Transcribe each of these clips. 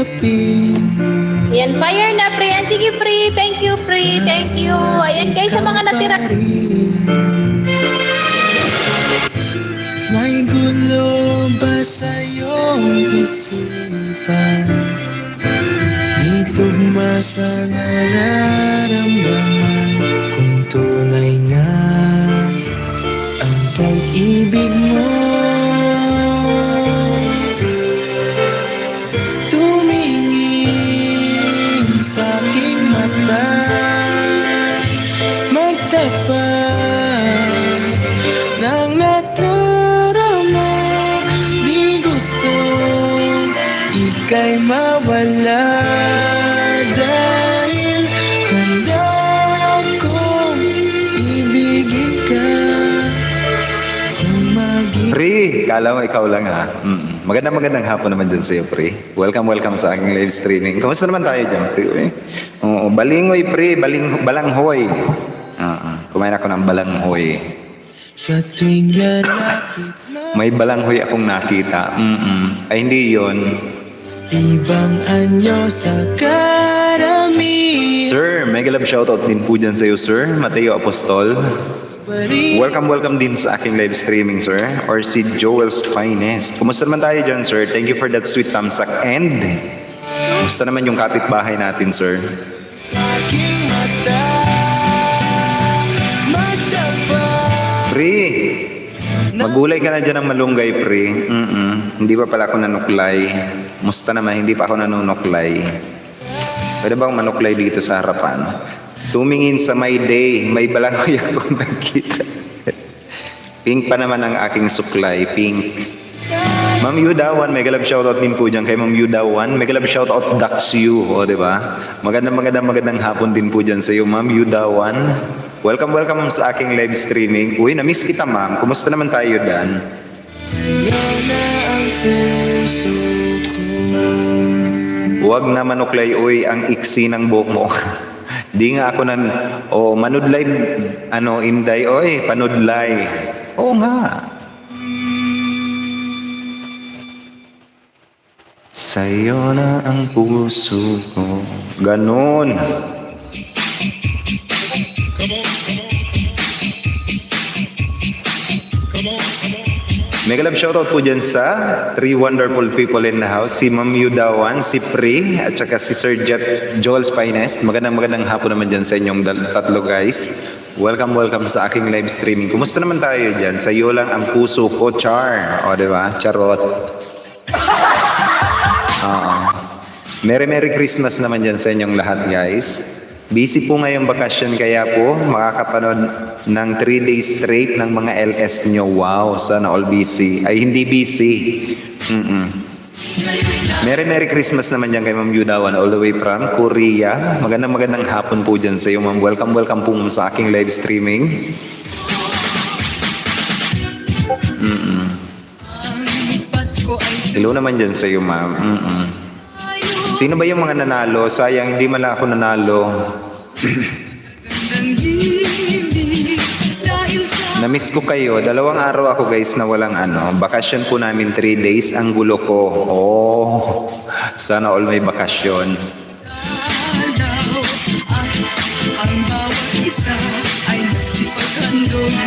tanggapin. Yan, fire na, pre. Yan, sige, pre. Thank you, pre. Thank you. Ayan, guys, sa mga natira. May gulo ba sa iyong isipan? Itugma sa nararamdaman. Kung tunay nga ang pag-ibig mo, tumingin sa aking mata, magtapat ng nadarama. Di gustong ika'y mawala, dahil handa akong ibigin ka. Pre, kala mo ikaw lang ha. Magandang hapon naman dyan sa'yo, pre. Welcome sa aking live streaming. Kamusta naman tayo dyan, pre? Oo, balingoy, pre. Balanghoy. Kumain ako ng balanghoy. Sa tuwing lalapit na May balanghoy akong nakita. Ay, hindi yon. ibang anyo sa karamihan. Sir, mega love shoutout din po dyan sa'yo, sir. Mateo Apostol. Welcome din sa aking live streaming, sir. Or si Joel's Finest. Kumusta naman tayo dyan, sir? Thank you for that sweet thumbs up. And, kumusta naman yung kapitbahay natin, sir? Sa aking mata, magtapat. Pre, magulay ka na dyan ng malunggay, pre. Hindi pa pala ako nanuklay. Musta naman, hindi pa ako nanunuklay. Pwede bang manuklay dito sa harapan? Tumingin sa my day, may balanghoy akong nakita. Pink pa naman ang aking suklay, pink. Ma'am Yudawan, mega love shoutout din po dyan kay Ma'am Yudawan. Mega love shoutout Dax you, o diba? Magandang hapon din po dyan sa iyo, Ma'am Yudawan. Welcome sa aking live streaming. Uy, na-miss kita, ma'am. Kumusta naman tayo dan? Sa'yo na ang puso ko. Huwag na manuklay, uy, ang iksi ng buhok mo. Di nga ako manudlay, inday, oy, panudlay. Oo nga. Sa'yo na ang puso ko. Ganon. Mega love shoutout po dyan sa three wonderful people in the house. Si Ma'am Yudawan, si Pri, at saka si Sir Joel's Finest. Magandang hapon naman dyan sa inyong tatlo, guys. Welcome sa aking live streaming. Kumusta naman tayo dyan? Sa iyo lang ang puso ko, char. O, diba? Charot. Merry Christmas naman dyan sa inyong lahat, guys. Busy po ngayong bakasyon, kaya po makakapanood ng 3 days straight ng mga LS nyo. Wow, sana all busy. Ay, hindi busy. Merry Christmas naman dyan kay Ma'am Yudawan all the way from Korea. Magandang hapon po dyan sa iyo, Ma'am. Welcome po sa aking live streaming. Hello naman dyan sa iyo, Ma'am. Sino ba yung mga nanalo? Sayang, hindi man lang ako nanalo. Na-miss ko kayo. 2 araw ako, guys, na walang bakasyon po namin 3 days. Ang gulo ko. Oh, sana all may bakasyon.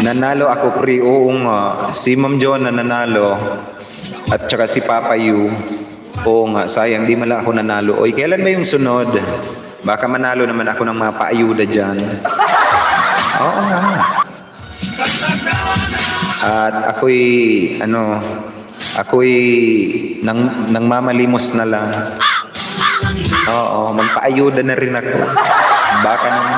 Nanalo ako, pre. Oo nga. Si Ma'am John na nanalo. At saka si Papa Yu. Oo nga, sayang, di man lang ako nanalo. Oy, kailan ba yung sunod? Baka manalo naman ako ng mga paayuda dyan. Oo nga. At ako'y nang mamalimos na lang. Oo, magpaayuda na rin ako. Baka naman.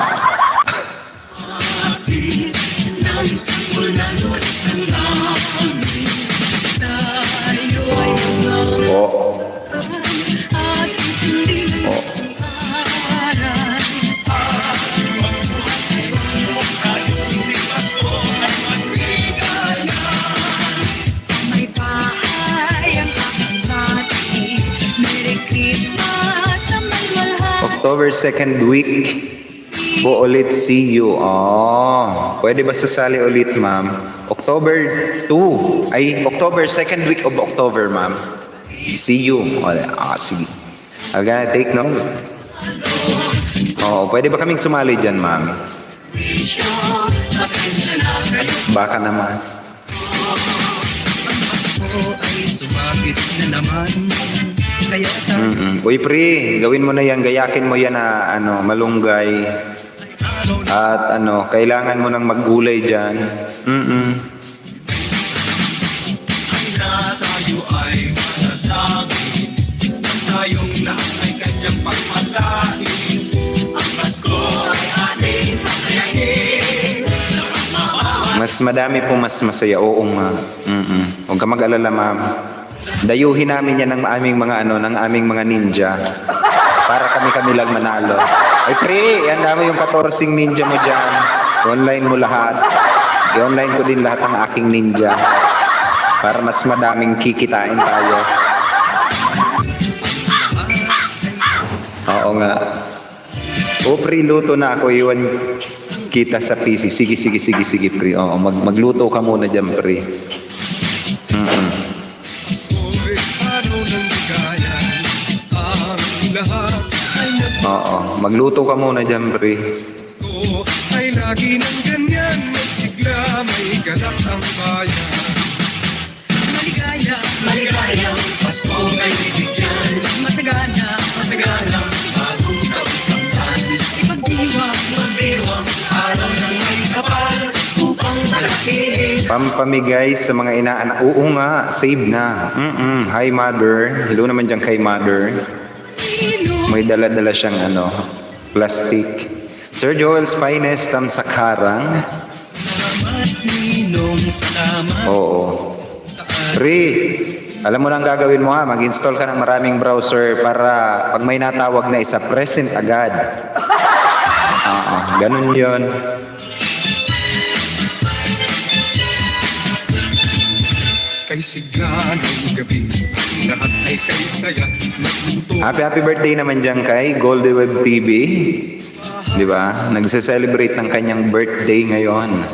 Oo. October 2nd week po ulit, see you. Pwede ba sasali ulit, ma'am? October 2, ay October 2nd week of October, ma'am. See you. Sige. I'm gonna take note. Oo, pwede ba kaming sumali dyan, ma'am? Baka naman. Ako ay sumabit na naman. Kaya Uy, pre, gawin mo na yan. Gayakin mo yan na malunggay. At kailangan mo nang maggulay dyan. tayo ay manatagin. Tayong lahat ay kanyang pagpalain. Ang Pasko ay ating masayahin. Mas madami po mas masaya. Oo nga. Huwag ka mag-alala, ma'am. Dayuhin namin yan ng aming mga ng aming mga ninja. Para kami lang manalo. Ay, pre, yan mo yung 14 ninja mo dyan. Online mo lahat. I-online ko din lahat ng aking ninja. Para mas madaming kikitain tayo. Oo nga. O, pre, luto na ako. Iwan kita sa PC. Sige, pre. Oo, magluto ka muna dyan, pre. Pasko'y araw ng ligaya. Ang lahat ay Oo, magluto ka muna dyan, pre. Pasko ay lagi ng ganyan. May sigla, may ganap ang bayan. Maligaya, maligayang Pasko ay bibigyan. Masagana, Masagana, bagong kautapan. ipagdiwang, Araw ng may kapal upang malakinis. Pampamigay sa mga inaanak. Oo nga, save na. Hi, mother. Hello naman dyan kay mother. May dala-dala siyang plastic. Sir Joel's Finest, Tamsak Harang. Salamat, Ninong, salamat. Oo. Pre, alam mo na ang gagawin mo ha. Mag-install ka ng maraming browser para pag may natawag na isa, present agad. Oo, ganun yun. Kay sigla ng gabi, lahat ay kay saya. Nagluto Happy birthday naman dyan kay Goldie Web TV. Di ba? Nagse-celebrate ng kanyang birthday ngayon.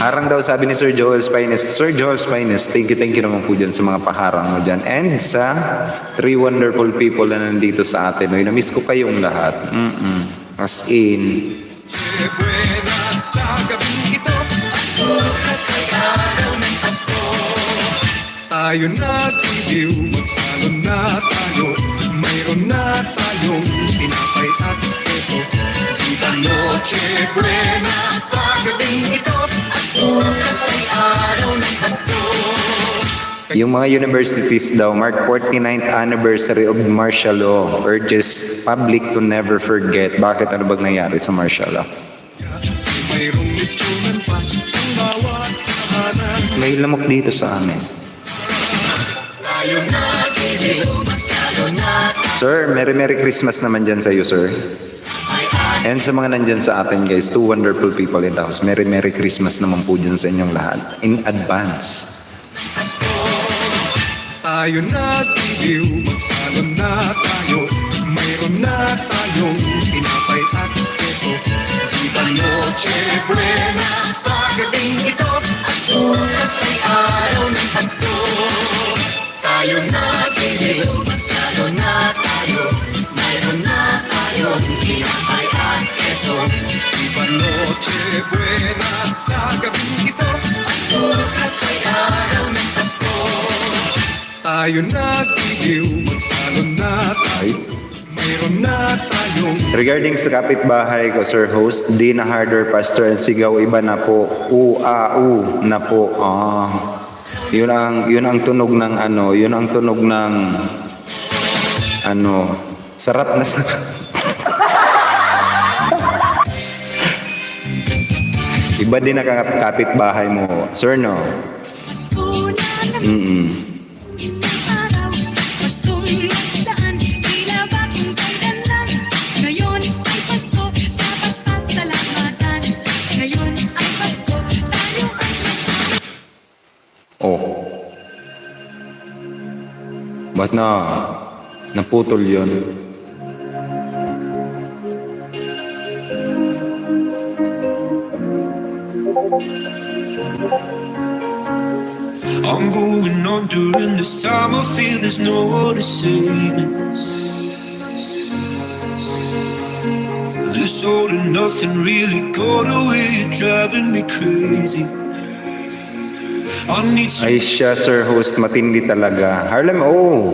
Harang daw sabi ni Sir Joel's Finest. Sir Joel's Finest, thank you naman po dyan sa mga paharang mo dyan. And sa 3 wonderful people na nandito sa atin. Uy, na-miss ko kayong lahat. As in. buena sa gabing ito. Bukas ay araw ng Pasko. Tayo nagtitiw, magsalon na tayo. Mayroon na tayong tinapay at keso. Viva Noche Buena sa gabing ito. Bukas ay araw ng Pasko. Yung mga universities daw, mark 49th anniversary of martial law, urges public to never forget. Bakit? Ano bang nangyari sa martial law? Mayroong litsunan pa ang bawat tahanan. May lamok dito sa amin. Tayo nagtitiw, magsalon na Sir, Merry Christmas naman dyan sa iyo, sir. And sa mga nandyan sa atin, guys, 2 wonderful people in the house. Merry Christmas naman po dyan sa inyong lahat. In advance. tayo nagtitiw, magsalon na tayo. Mayroon na tayong tinapay at keso. Viva Noche Buena sa gabing ito. At bukas ay araw ng Pasko. Tayo nagtitiw, magsalon na tayo. Mayroon na tayong tinapay at keso. Viva Noche Buena sa gabing ito. At bukas ay araw ng Pasko. Tayo nagtitiw, magsalon na tayo. Mayroon na tayong Regarding sa kapitbahay ko, Sir Host, di na harder, Pastor, and sigaw iba na po. Na po. Yun ang tunog ng yun ang tunog ng sarap na sarap. Iba din na kapitbahay mo, Sir, no? araw, Paskong nagdaan, tila bagong kailanlan. Ngayon ay Pasko, dapat pasalamatan. Ngayon ay Pasko, tayo ay Oh. Ba't naputol yun? I'm going on during this time. I feel there's no one to save me. This all and nothing really got away, driving me crazy. I need some Ay siya, Sir Host, matindi talaga. Harlem, oh.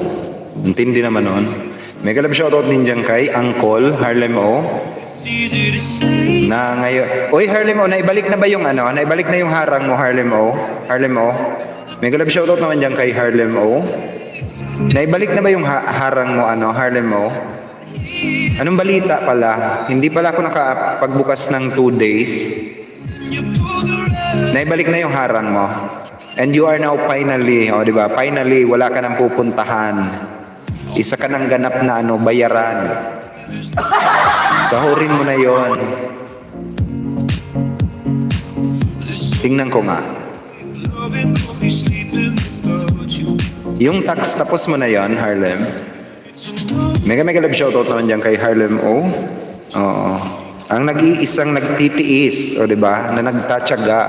Intindi naman nun. Mega love shoutout din dyan kay Uncle Harlem, oh. it's easy to say. Na ngayon, oy Harlem, oh, naibalik na ba yung ano? Naibalik na yung harang mo, Harlem, oh. Harlem, oh. Mega love shoutout naman dyan kay Harlem, oh. Naibalik na ba yung harang mo, ano, Harlem, oh? Anong balita pala? Hindi pala ako nakapagbukas ng 2 days. You pull the rug. Naibalik na yung harang mo. And you are now finally, oh, di ba? Finally, wala ka nang pupuntahan. Isa ka nang ganap na ano, bayaran. Sahurin mo na yon. Tingnan ko nga. Loving, could be sleeping without you. Yung tax, tapos mo na yon, Harlem. Mega love shoutout naman dyan kay Harlem, oh. Oo. Ang nag-iisang nagtitiis, o di ba? Na nagtatyaga.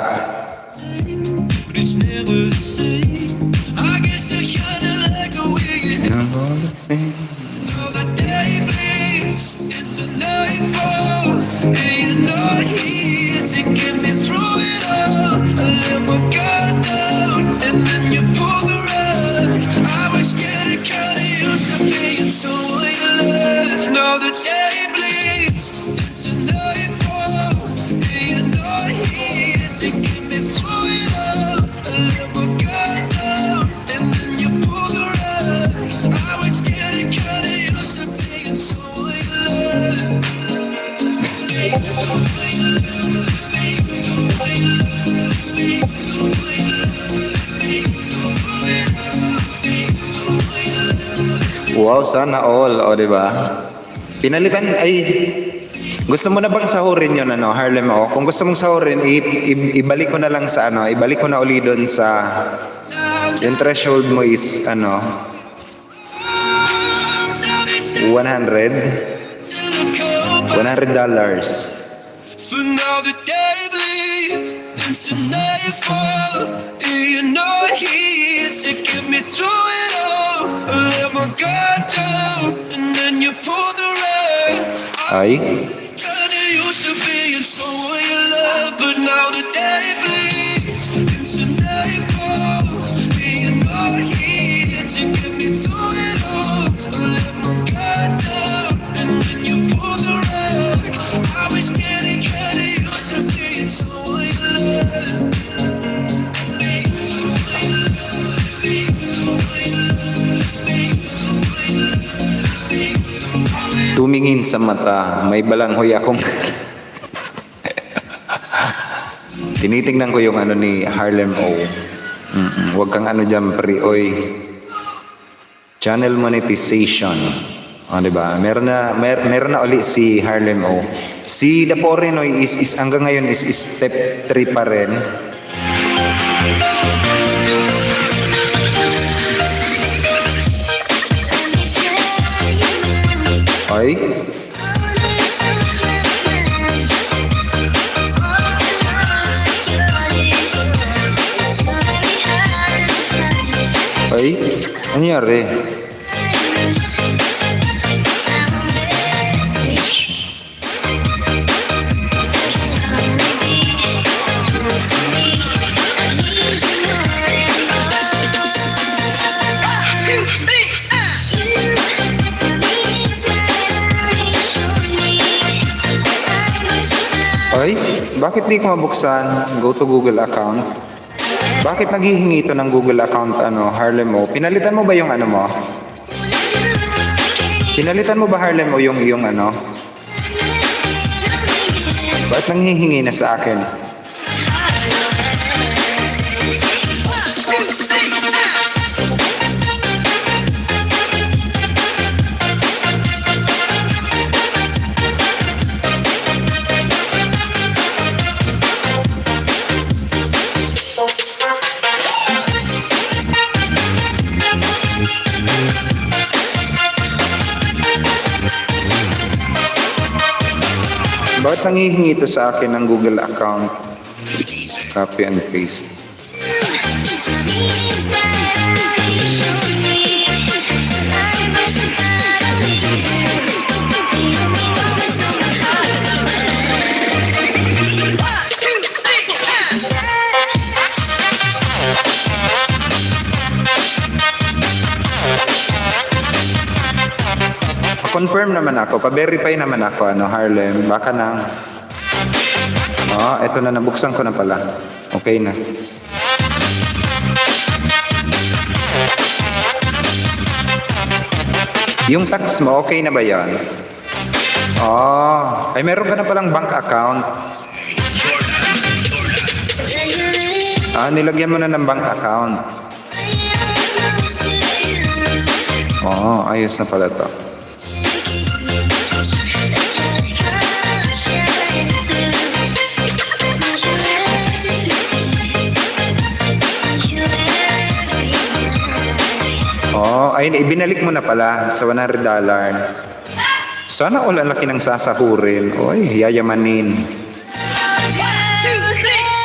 But it's never the same. I guess I kinda like the way you know the day bleeds into nightfall, and you're not here to get me through it all. I let my guard down, and then you pull the rug. I was getting kinda used to being someone you love. Now the day bleeds into nightfall, and you're not here to get me through it all. I let my guard down, and then you pull the rug. I was getting kinda used to being someone you love. Wow, sana all, o di ba? Pinalitan, ay, gusto mo na bang sahurin yun, ano, Harlem, o? Kung gusto mong sahurin, ibalik ko na lang sa, ano, ibalik ko na uli doon sa, yung threshold mo is, ano, 100 $100. For now the day bleeds into nightfall, and you're not here to get me through it all. I let my guard down, and then you pull the rug. Ay, Kinda used to being someone you love, but now the day bleeds into nightfall, and you're not here to get me through it all. I let my guard down, and then you pull the rug. I was getting kinda used to being someone you love. tumingin sa mata, may balanghoy akong tinitingnan ko yung ano ni Harlem, O. Huwag kang ano dyan, pre, oy. Channel monetization. O, diba? Meron na uli si Harlem, O. Si Daporinoy is hanggang ngayon is step 3 pa rin. Ay, ay, nangyari? Ay, bakit di ko mabuksan? Go to Google account. Bakit naghihingi ito ng Google account, ano, Harlem, O? Pinalitan mo ba yung ano mo? Pinalitan mo ba, Harlem, O, yung ano? Bakit nanghihingi na sa akin? Bakit nanghihingi ito sa akin ng Google account? Copy and paste. Pa-confirm naman ako, pa-verify naman ako, Harlem. Baka nang... eto na, nabuksan ko na pala. Okay na. Yung tax mo, okay na ba yan? Ay meron ka na palang bank account. Nilagyan mo na ng bank account. Ayos na pala to. Ayun, ibinalik mo na pala sa $100. Sana all ang laki ng sasahurin. Yayamanin.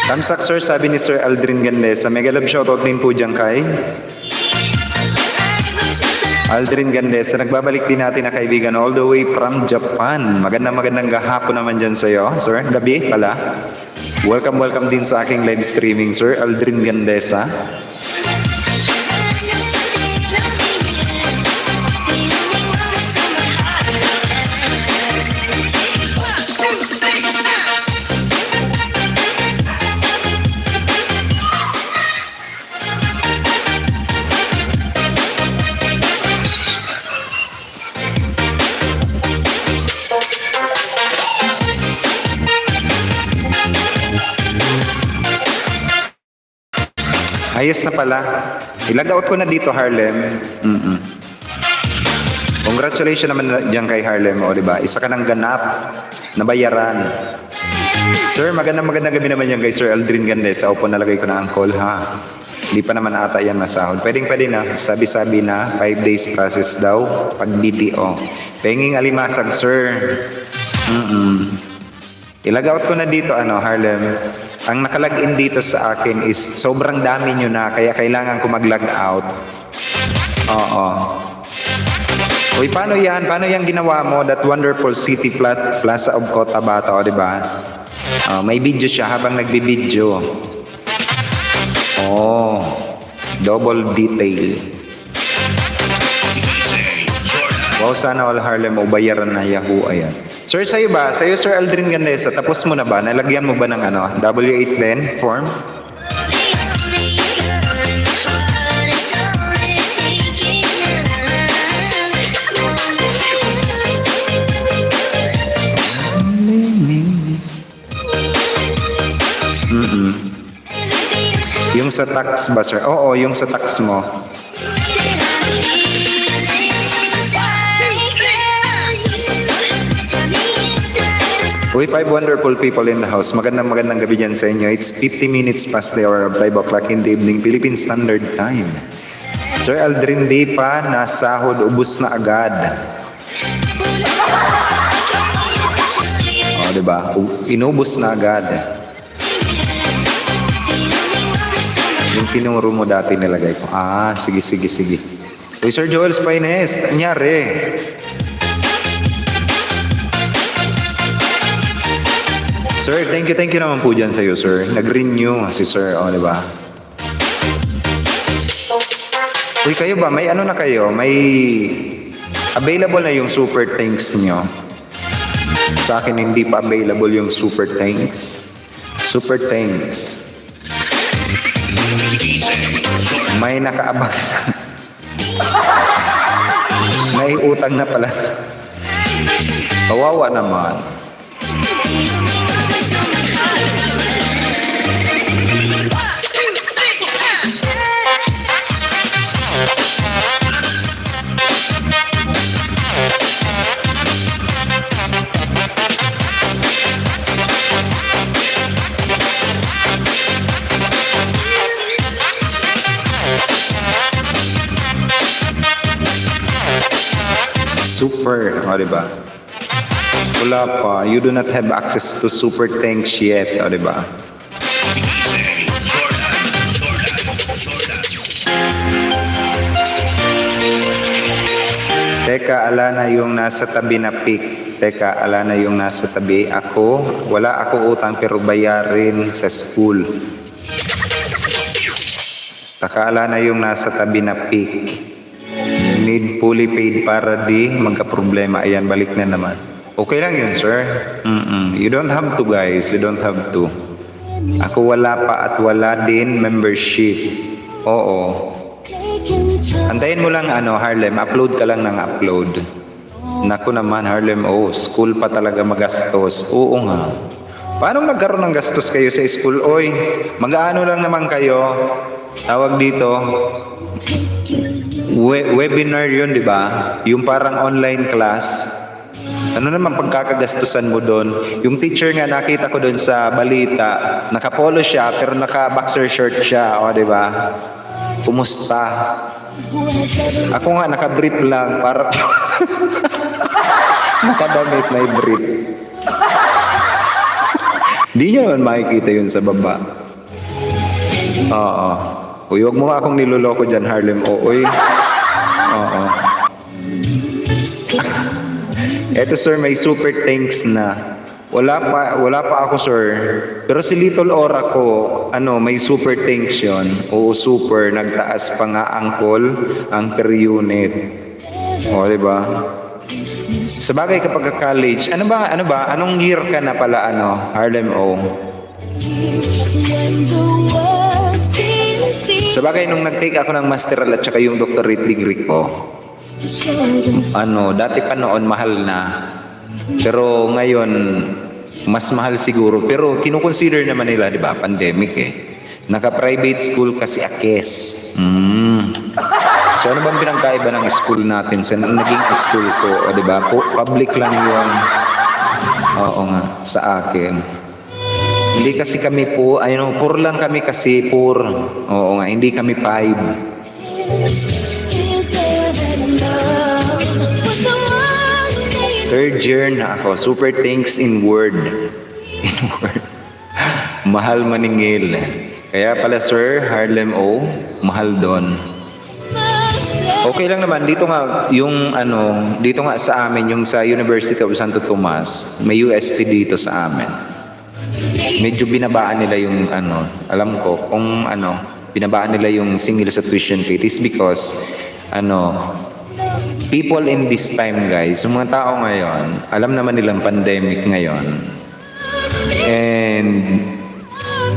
Tamsak sir, sabi ni Sir Aldrin Gandesa. Mega love shoutout din po dyan kay Aldrin Gandesa. Nagbabalik din natin na kaibigan all the way from Japan. Magandang gahapon naman dyan sa'yo, sir. Gabi pala. Welcome din sa aking live streaming, Sir Aldrin Gandesa. Ayos na pala. Ilag-out ko na dito, Harlem. Congratulations naman dyan kay Harlem, diba? Isa ka ng ganap na bayaran. Sir, magandang gabi naman yan kay Sir Aldrin Gandesa. Opo, nalagay ko na ang call, ha? Hindi pa naman ata yan masahod. Pwede na. Sabi-sabi na, 5 days process daw pag BTO. Penging alimasag, sir. Ilag-out ko na dito, Harlem. Ang nakalag-in dito sa akin is sobrang dami nyo na, kaya kailangan ko mag-log out. Uy, paano yan? Paano yan ginawa mo? That wonderful city plaza of Cotabato, di ba? May video siya habang nagbibideo. Double detail. Wow, sana all Harlem o bayaran na Yahoo. Ayan. Sir, sa'yo ba? Sa'yo, Sir Aldrin Gandesa, tapos mo na ba? Nalagyan mo ba ng W8 pen form? Yung sa tax ba, sir? Oo, yung sa tax mo. Uy, 5 wonderful people in the house. Magandang gabi dyan sa inyo. It's 50 minutes past the hour of 5 o'clock in the evening, Philippine Standard Time. Sir Aldrin, di pa nasahod, ubus na agad. Diba? Inubos na agad. Yung tinuro mo dati nilagay ko. Sige. Uy, Sir Joel Spines, anyari? Sir, thank you naman po dyan sa'yo, sir. Nag-renew si sir, diba? Uy, kayo ba? May na kayo? May available na yung super thanks nyo? Sa akin, hindi pa available yung super thanks. Super thanks. May nakaabang. May utang na pala. Kawawa naman. Super, diba? Wala pa. You do not have access to super thanks yet, diba? Teka, Alana yung nasa tabi na pic. Teka, Alana yung nasa tabi. Ako, wala ako utang pero bayarin sa school. Teka, Alana yung nasa tabi na pic. need fully paid para di magka-problema. Ayan, balik na naman. Okay lang yun, sir. You don't have to, guys. You don't have to. Ako wala pa at wala din membership. Oo. Antayin mo lang Harlem, upload ka lang ng upload. Naku naman Harlem, school pa talaga magastos. Oo nga. Paano nagkaroon ng gastos kayo sa school? Oy, mag-aano lang naman kayo. Tawag dito. Webinar yun, di ba? Yung parang online class. Ano naman pagkakagastusan mo doon? Yung teacher nga nakita ko doon sa balita, naka-polo siya pero naka-boxer shirt siya, o di ba? Kumusta? Ako nga naka-brief lang para nakadamit na brief. Di nyo naman makikita yun sa baba. Oo. Uy, huwag mo nga akong niloloko dyan, Harlem. Oy. Oo. Eto sir, may super thanks na. Wala pa ako sir. Pero si Little Aura ko, may super thanks yun. Oo, super. Nagtaas pa nga ang per unit. O, diba? Sabagay kapag college, anong year ka na pala, Harlem O? Sabagay, nung nag-take ako ng masteral at saka yung doctorate degree ko, dati pa noon mahal na. Pero ngayon, mas mahal siguro. Pero kinukonsider naman nila, di ba, pandemic eh. Naka-private school kasi akes. So ano bang pinagkaiba ng school natin sa naging school ko? O, di ba? Public lang yung, oo nga, sa akin. Hindi kasi kami poor lang kami kasi poor. Oo nga, hindi kami 5. Third year na ako. Super thanks in word. In word. Mahal maningil. Kaya pala sir, Harlem O, mahal doon. Okay lang naman. Dito nga, dito nga sa amin, yung sa University of Santo Tomas, may UST dito sa amin. Medyo binabaan nila yung alam ko, kung binabaan nila yung single sa tuition fee. It is because, people in this time guys, yung mga tao ngayon, alam naman nilang pandemic ngayon. And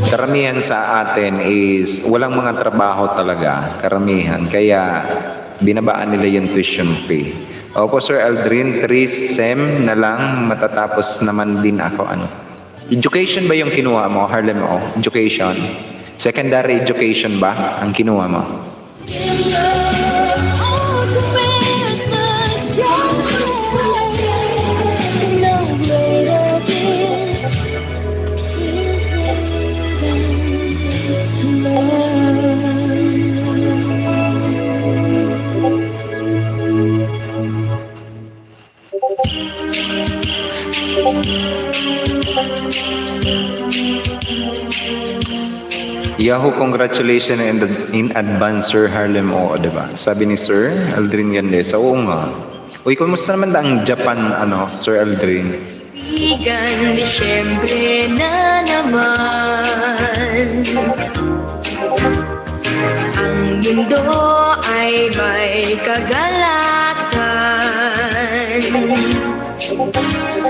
karamihan sa atin is walang mga trabaho talaga, karamihan. Kaya binabaan nila yung tuition fee. Opo Sir Aldrin, 3 sem na lang matatapos naman din ako. Education ba yung kinuha mo, Harlem O? Education? Secondary education ba ang kinuha mo? Yahoo, congratulations in advance, Sir Harlem O, diba? Sabi ni Sir Aldrin Gandesa. Oo nga. Uy, kumusta naman ang Japan, Sir Aldrin? Bigan, Disyembre na naman. Ang mundo ay may kagalakan.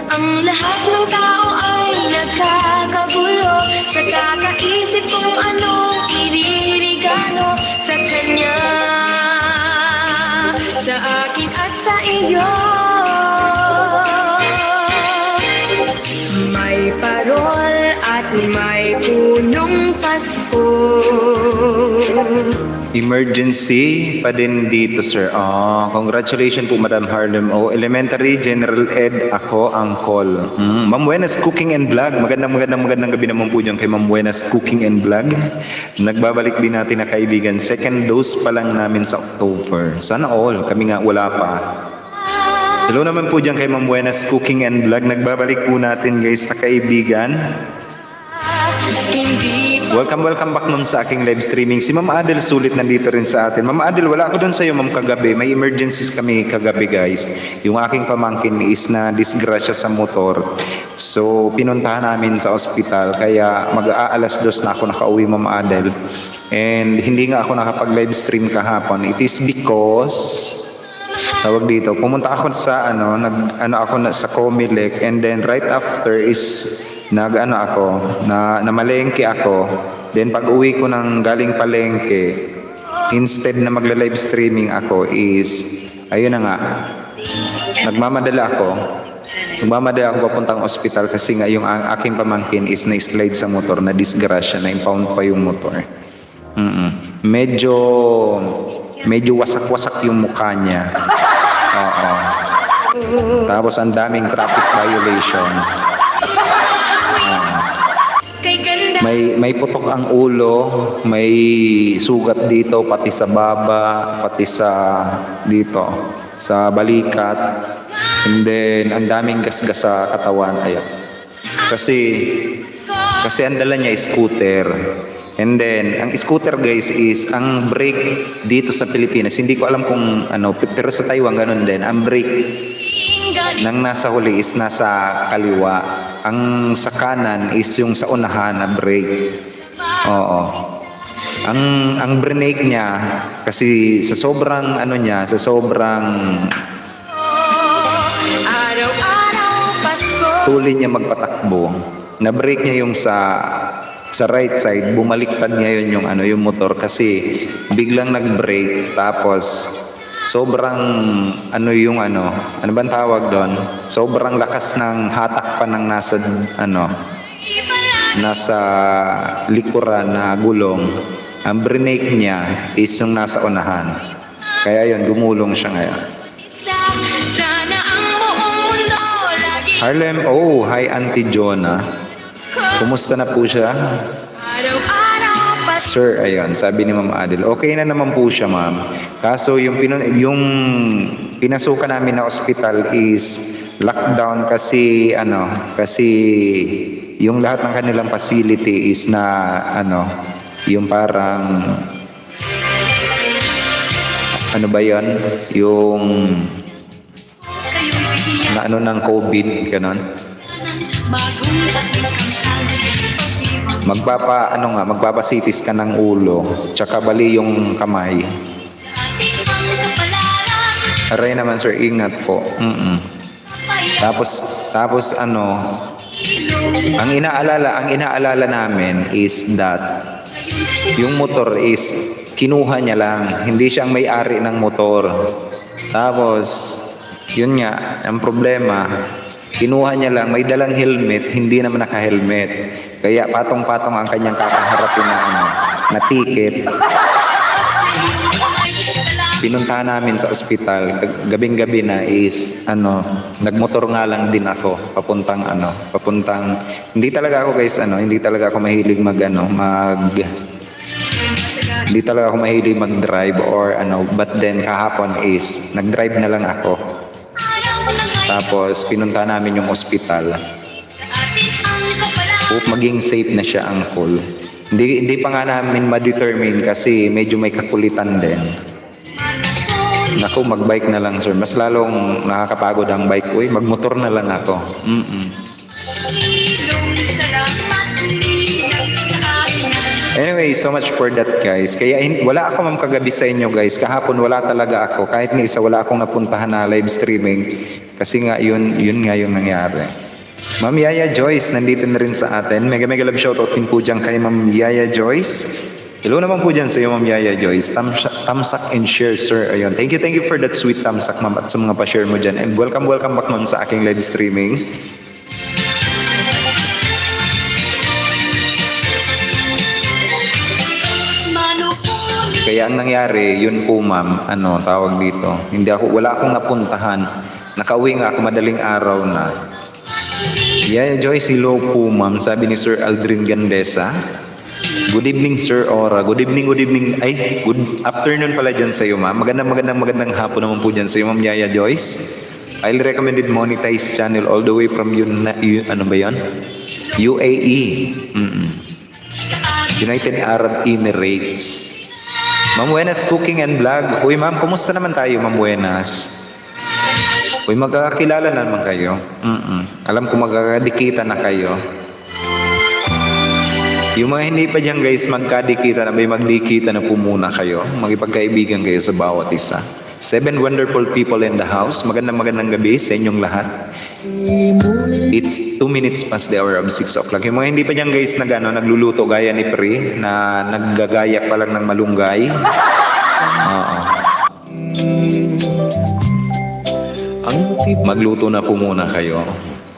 Ang lahat ng tao ay nagkakagulo sa kakaisip kung anong iririgalo sa kanya, sa akin at sa iyo. May parol at may punong Pasko. Emergency pa din dito, sir. Congratulations po, Madam Harlem O. Elementary General Ed ako ang call. Ma'am Buenas Cooking and Vlog. Magandang gabi naman po dyan kay Ma'am Buenas Cooking and Vlog. Nagbabalik din natin na kaibigan. Second dose pa lang namin sa October. Sana all. Kami nga wala pa. Hello naman po dyan kay Ma'am Buenas Cooking and Vlog. Nagbabalik po natin guys na kaibigan. Welcome back ma'am sa aking live streaming. Si Ma'am Adel sulit nandito rin sa atin. Ma'am Adel, wala ako doon sa iyo ma'am kagabi. May emergencies kami kagabi guys. Yung aking pamangkin is na disgrasya sa motor. So pinuntahan namin sa ospital. Kaya mag-aalas 2 na ako nakauwi Ma'am Adel. And hindi nga ako nakapag live stream kahapon. It is because tawag dito, pumunta ako sa ako sa Comelec, and then right after is namalengke ako. Then pag uwi ko ng galing palengke, instead na magla-live streaming ako is, ayun na nga, nagmamadala ako papuntang ospital kasi nga yung aking pamangkin is na-slide sa motor, na disgrasya, na impound pa yung motor. Medyo wasak-wasak yung mukha niya. Oo. Tapos ang daming traffic violation. Kay ganda May putok ang ulo, may sugat dito, pati sa baba, pati sa dito, sa balikat. And then, ang daming gasgas sa katawan. Ayan. Kasi ang dala niya is scooter. And then, ang scooter guys is, ang brake dito sa Pilipinas, hindi ko alam kung pero sa Taiwan ganun din. Ang brake nang nasa huli is nasa kaliwa. Ang sa kanan is yung sa unahan na brake. Oo. Ang brake niya, kasi sa sobrang araw-araw Pasko. tuloy niya magpatakbo, na brake niya yung sa right side, bumaliktad niya yung yung motor kasi biglang nag-brake, tapos sobrang ano bang tawag doon, sobrang lakas ng hatak pa ng nasa likuran na gulong. Ang brake niya is yung nasa unahan, kaya yun, gumulong siya ngayon. Sana ang buong mundo lagi Harlem, hi Auntie Jonah, kumusta na po siya? araw-araw Pasko. Sir, ayun, sabi ni Ma'am Adel, okay na naman po siya, ma'am. Kaso yung pinasukan namin na ospital is lockdown kasi yung lahat ng kanilang facility is na yung parang ba yan? Yung na ng COVID, ganon. Magpapasitis ka ng ulo, tsaka bali yung kamay. Aray naman sir, ingat po. Tapos ang inaalala namin is that yung motor is kinuha niya lang, hindi siyang may-ari ng motor. Tapos yun nga, ang problema, kinuha niya lang, may dalang helmet, hindi naman naka-helmet. Kaya patong-patong ang kanyang kakaharapin na ticket. Pinuntahan namin sa ospital, gabing-gabi na is nagmotor nga lang din ako papuntang hindi talaga ako guys hindi talaga ako mahilig hindi talaga ako mahilig mag-drive or but then kahapon is nag-drive na lang ako. Tapos pinuntahan namin yung ospital. Maging safe na siya, uncle. Hindi pa nga namin ma-determine kasi medyo may kakulitan din. Naku, mag-bike na lang sir. Mas lalong nakakapagod ang bike. Uy, magmotor na lang ako. Anyway, so much for that guys. Kaya wala ako ma'am kagabi sa inyo guys. Kahapon wala talaga ako. Kahit ni isa wala akong napuntahan na live streaming. Kasi nga yun nga yung nangyari. Ma'am Yaya Joyce, nandito na rin sa atin. Mega love shoutout din po dyan kay Ma'am Yaya Joyce. Hello naman po dyan sa iyo, Ma'am Yaya Joyce. Thumbs and share, sir. Ayun. Thank you for that sweet thumbs up, ma'am, at sa mga pa-share mo dyan. And welcome back, ma'am, sa aking live streaming. Kaya ang nangyari, yun po, ma'am, tawag dito. Wala akong napuntahan. Nakauwi nga ako madaling araw na. Yaya Joyce, hello po, ma'am. Sabi ni Sir Aldrin Gandesa. Good evening, Sir Ora. Good evening. Ay, good afternoon pala dyan sa iyo, ma'am. Magandang hapon naman po dyan sa iyo, Ma'am Yaya Joyce. I'll recommended monetize channel all the way from UAE. United Arab Emirates. Ma'am Buenas Cooking and Vlog. Uy, ma'am, kumusta naman tayo, Ma'am Buenas? Uy, magkakakilala naman kayo. Alam ko magkakadikita na kayo. Yung mga hindi pa dyan guys, magkadikita na, may magdikita na po muna kayo. Magipagkaibigan kayo sa bawat isa. Seven wonderful people in the house. Magandang gabi sa inyong lahat. It's 2 minutes past the hour of 6 o'clock. Yung mga hindi pa dyan guys nagluluto gaya ni Pri, na naggagayak pa lang ng malunggay. Oo. Magluto na po muna kayo.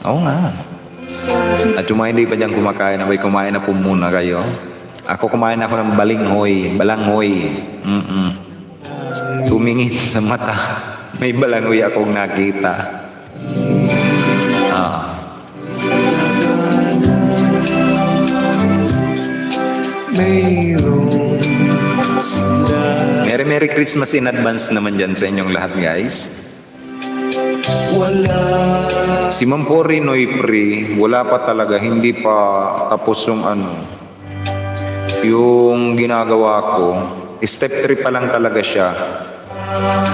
Oo nga. At yung mga hindi pa dyan kumakain, abay kumain na po muna kayo. Ako kumain ako ng balanghoy. Tumingin sa mata. May balanghoy akong nakita. Mayroon sila. Merry Christmas in advance naman dyan sa inyong lahat guys. Wala. Si Ma'am Porinoy Pri, wala pa talaga, hindi pa tapos yung ginagawa ko. Step 3 pa lang talaga siya.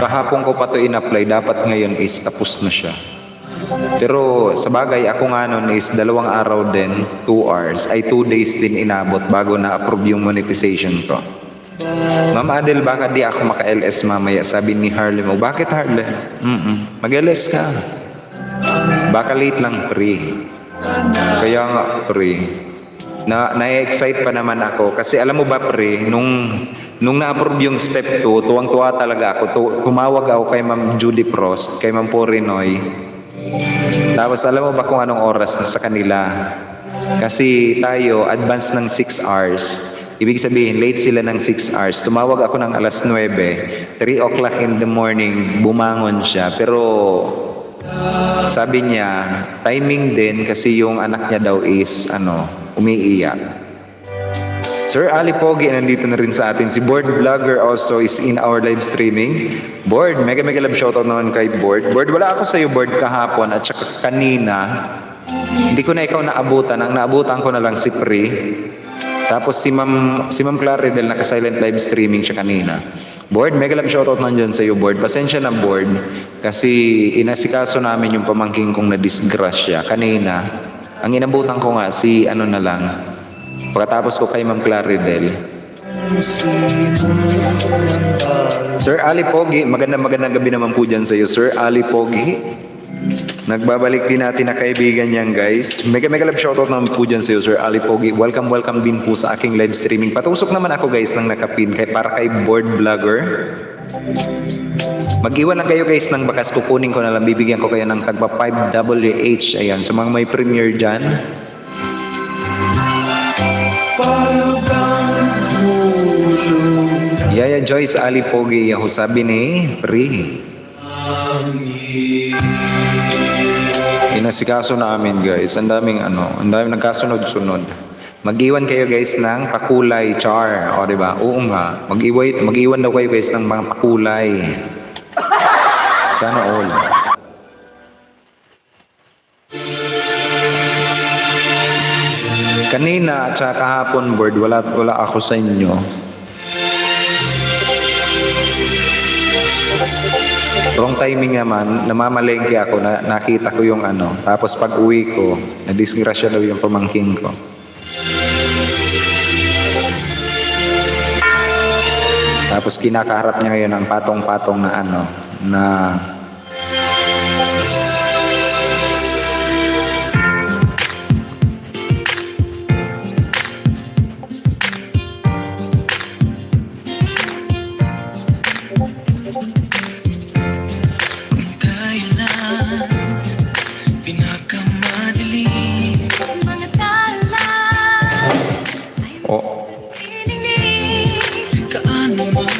Kahapon ko pa to in-apply, dapat ngayon is tapos na siya. Pero sa bagay, ako nga nun is 2 araw din, 2 days din inabot bago na-approve yung monetization ko. Ma'am Adel, baka di ako maka-LS mamaya, sabi ni Harlem. O bakit Harlem? Mag-LS ka. Baka late lang, Pri. Kaya nga, Pri. Na-excite pa naman ako. Kasi alam mo ba, Pri, nung na-approve yung step 2, tuwang-tuwa talaga ako. Tumawag ako kay Ma'am Judy Prost, kay Ma'am Porinoy. Tapos alam mo ba kung anong oras na sa kanila? Kasi tayo, advance ng 6 hours. Ibig sabihin, late sila ng 6 hours. Tumawag ako ng alas 9. 3 o'clock in the morning, bumangon siya. Pero sabi niya, timing din kasi yung anak niya daw is, umiiyak. Sir Ali Pogi, nandito na rin sa atin. Si Board Vlogger also is in our live streaming. Board, mega love shoutout naman kay Board. Board, wala ako sa iyo Board kahapon at saka kanina. Hindi ko na ikaw naabutan. Ang naabutan ko na lang si Pri. Tapos si Ma'am Claridel naka-silent live streaming siya kanina. Board, mega love shoutout nandiyan sa iyo Board. Pasensya na Board kasi inasikaso namin yung pamangking kong na-disgrasya kanina. Ang inabutan ko nga si na lang. Pagkatapos ko kay Ma'am Claridel. Sir Ali Pogi, magandang gabi naman po dyan sa iyo, Sir Ali Pogi. Nagbabalik din natin na kaibigan niyan, guys. Mega love shoutout naman po dyan sa iyo, Sir Ali Pogi. Welcome din po sa aking live streaming. Patusok naman ako, guys, ng nakapin para kay Board Vlogger. Mag-iwan lang kayo, guys, ng bakas. Kukunin ko na lang. Bibigyan ko kayo ng tagpa 5WH. Ayan, sa mga may premiere dyan. Yaya Joyce Ali Pogi, ako sabi ni Pri. Inasikaso namin guys, ang daming nagkasunod-sunod. Mag-iwan kayo guys ng pakulay char, o diba? Oo nga, mag-iwan daw kayo guys ng mga pakulay. Sana all. Kanina at saka kahapon Board, wala ako sa inyo. Wrong timing naman, namamalengke ako, nakita ko yung tapos pag uwi ko, nadisgrasya daw yung pamangking ko. Tapos kinakaharap niya ngayon ang patong-patong na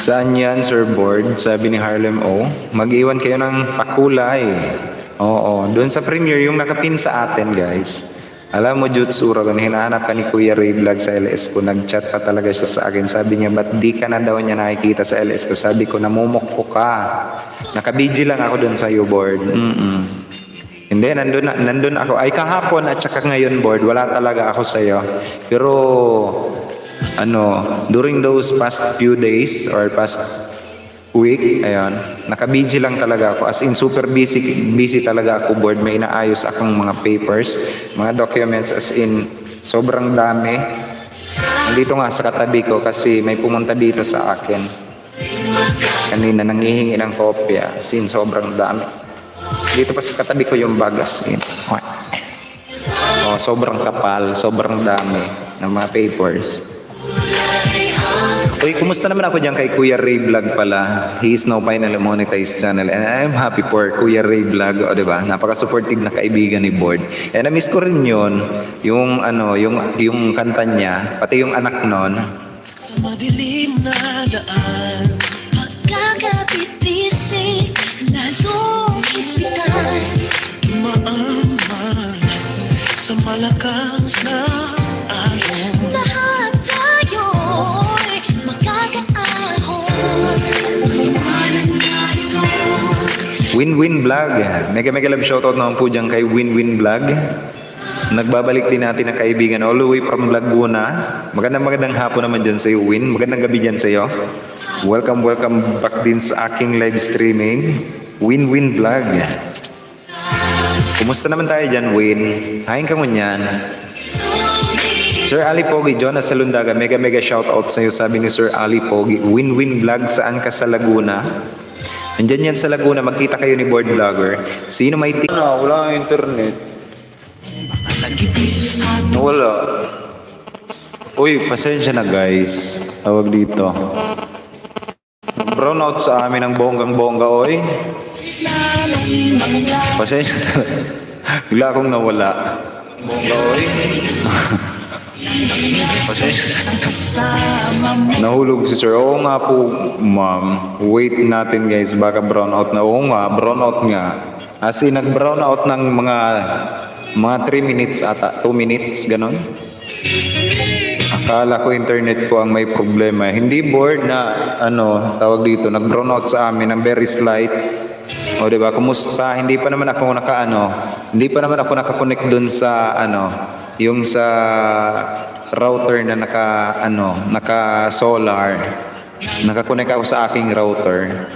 Saan yan, Sir Board? Sabi ni Harlem O. Mag-iwan kayo ng pakulay. Oo, doon sa premiere, yung nakapin sa atin, guys. Alam mo, Jutsura, kung hinahanap ka ni Kuya Ray Vlog sa LS ko, nag-chat pa talaga siya sa akin. Sabi niya, ba't di ka na daw niya nakikita sa LS ko? Sabi ko, namumukpo ka. Naka-BG lang ako doon sa iyo, Board. Hindi, nandun ako. Ay, kahapon at saka ngayon, Board, wala talaga ako sa iyo. Pero during those past few days or past week, ayun, naka-busy lang talaga ako. As in, super busy talaga ako, Board. May inaayos akong mga papers, mga documents, as in, sobrang dami. Nandito nga sa katabi ko kasi may pumunta dito sa akin. Kanina nanghihingi ng kopya. Sin sobrang dami. Dito pa sa katabi ko yung bagas. Oh, sobrang kapal, sobrang dami ng mga papers. Uy, kumusta naman ako dyan kay Kuya Ray Vlog pala? He is now finally monetized channel and I'm happy for Kuya Ray Vlog, o diba? Napaka-supportive na kaibigan ni Board. And na-miss ko rin yun, yung kanta niya, pati yung anak nun. Sa madilim na daan, Pagkakapit-bisig, lalong higpitan. maaman sa malakas na alon. Lahat tayo'y magkakaahon. Iwanan na ito. Win-Win Vlog. Mega love shoutout naman po dyan kay Win-Win Vlog. Nagbabalik din natin ang kaibigan all the way from Laguna. Magandang hapon naman dyan sa'yo, Win. Magandang gabi dyan sa'yo. Welcome back din sa aking live streaming. Win-Win Vlog. Kumusta naman tayo dyan, Win? Hain ka mo niyan. Sir Ali Pogi, Jonas Salundaga, mega shoutout sa'yo. Sabi ni Sir Ali Pogi, Win-Win Vlog, saan ka sa Laguna? Nandyan yan sa Laguna, magkita kayo ni Board Vlogger. Sino may wala ang internet. Wala. Uy, pasensya na guys. Tawag dito. Brown out sa amin ang bonggang-bongga, oy. Pasensya na. Bigla akong nawala. Bongga, oy. Pasensya na. Nahulog si sir. Oo nga po, ma'am. Wait natin guys. Baka brown out na. Oo nga, brown out nga. As in, nag-brown out ng mga 3 minutes ata. 2 minutes, ganon. Akala ko internet ko ang may problema. Hindi Board na, tawag dito, nag-brown out sa amin ng very slight. O diba, kumusta? Hindi pa naman ako nakakonect dun sa, yung sa router na naka-solar. Nakakonect ako sa aking router.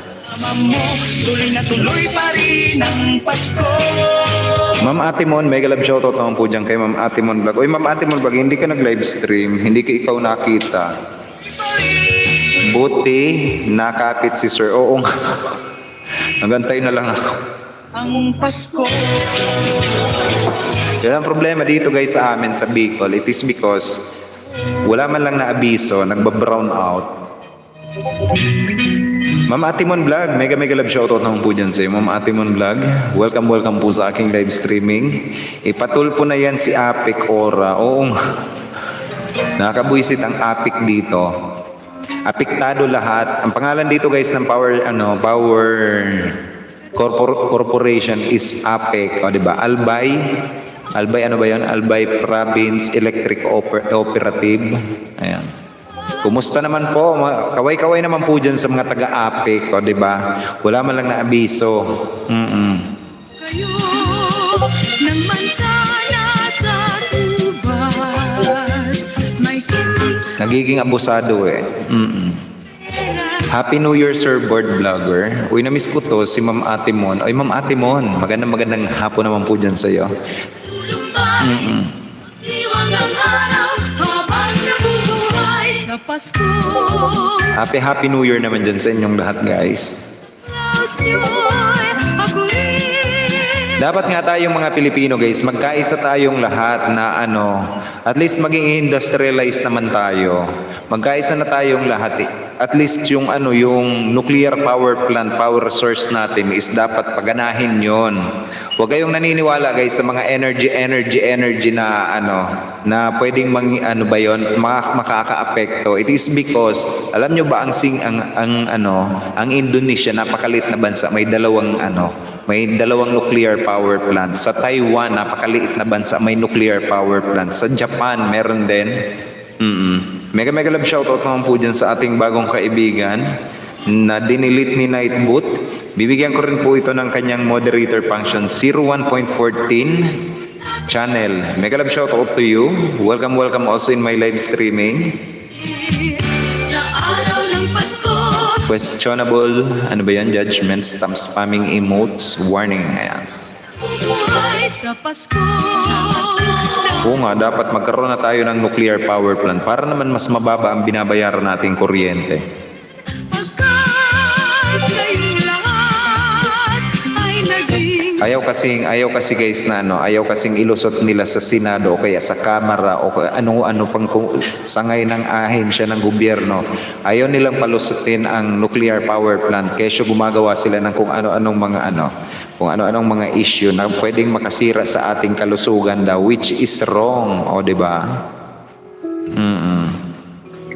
Tuloy na tuloy pa rin ang Pasko. Ma'am Atimon, mega love shoutout naman po dyan kay Ma'am Atimon Vlog. Uy, Ma'am Atimon Vlog, hindi ka nag-live stream, hindi ka ikaw nakita. Buti, nakapit si Sir. Oo nga. Nagantay na lang ako. Ang Pasko. Yan ang problema dito guys sa amin sa Bicol. It is because wala man lang na abiso, nagba-brown out. Ma'am Atimon Vlog, mega love shoutout naman po dyan sa'yo. Ma'am Atimon Vlog, welcome po sa aking live streaming. Ipatulpo na yan si Apik Ora. Oo nga. Nakakabuisit ang Apik dito. Apektado lahat. Ang pangalan dito guys ng Power Corporation is Apik. O diba? Albay, ano ba yan? Albay Province Electric Operative. Ayan. Kumusta naman po? Kaway-kaway naman po dyan sa mga taga-Apik, o diba? Wala man lang na abiso. Kayo nang mansala sa tubas. May kilig Nagiging abusado eh. Happy New Year, Sir Board Vlogger. Uy, na-miss ko to, si Ma'am Atimon. Ay, Ma'am Atimon, magandang hapon naman po dyan sa'yo. Iwang ang araw habang nabubuhay sa Pasko. Happy New Year naman dyan sa inyong lahat, guys. Klaus niyo'y ako rin. Dapat nga tayong mga Pilipino guys, magkaisa tayong lahat na at least maging industrialized naman tayo. Magkaisa na tayong lahat eh. At least yung yung nuclear power plant, power source natin is dapat paganahin yon. Huwag kayong naniniwala guys sa mga energy na na pwedeng makaka-apekto. It is because alam nyo ba ang Indonesia napakalit na bansa, may dalawang nuclear power plant. Sa Taiwan napakaliit na bansa, may nuclear power plant. Sa Japan meron din. Mega love shoutout naman po dyan sa ating bagong kaibigan na dinilit ni Nightboot. Bibigyan ko rin po ito ng kanyang moderator function 01.14 channel. Mega love shoutout to you. Welcome also in my live streaming. Sa araw ng Pasko. Questionable, judgments, spamming emotes, warning. Ayan. Bubuhay sa Pasko. Oo nga, dapat magkaroon na tayo ng nuclear power plant para naman mas mababa ang binabayaran nating kuryente. Pagkat Ayaw kasi guys na ano, ayaw kasing ilusot nila sa Senado o kaya sa Kamara o ano-ano pang sangay ng ahensya ng gobyerno. Ayaw nilang palusutin ang nuclear power plant kaya gumagawa sila ng kung ano-anong mga issue na pwedeng makasira sa ating kalusugan daw, which is wrong, o di ba?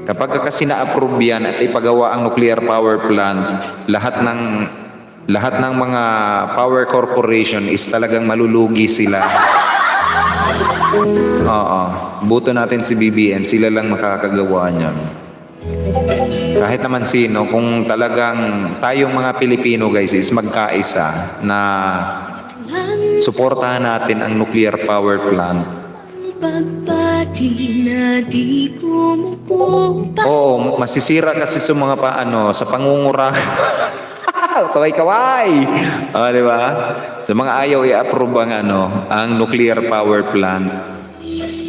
Kapag kasi na-approve yan at ipagawa ang nuclear power plant, lahat ng mga power corporation is talagang malulugi sila. Oo. Buto natin si BBM, sila lang makakagawa niyan. Kahit naman sino, kung talagang tayong mga Pilipino guys is magkaisa na suportahan natin ang nuclear power plant. Pagpati na di kumukumpa. Oo, masisira kasi sa mga sa pangungura. Kaway-kaway. Di ba? Sa mga ayaw i-approve ang nuclear power plant.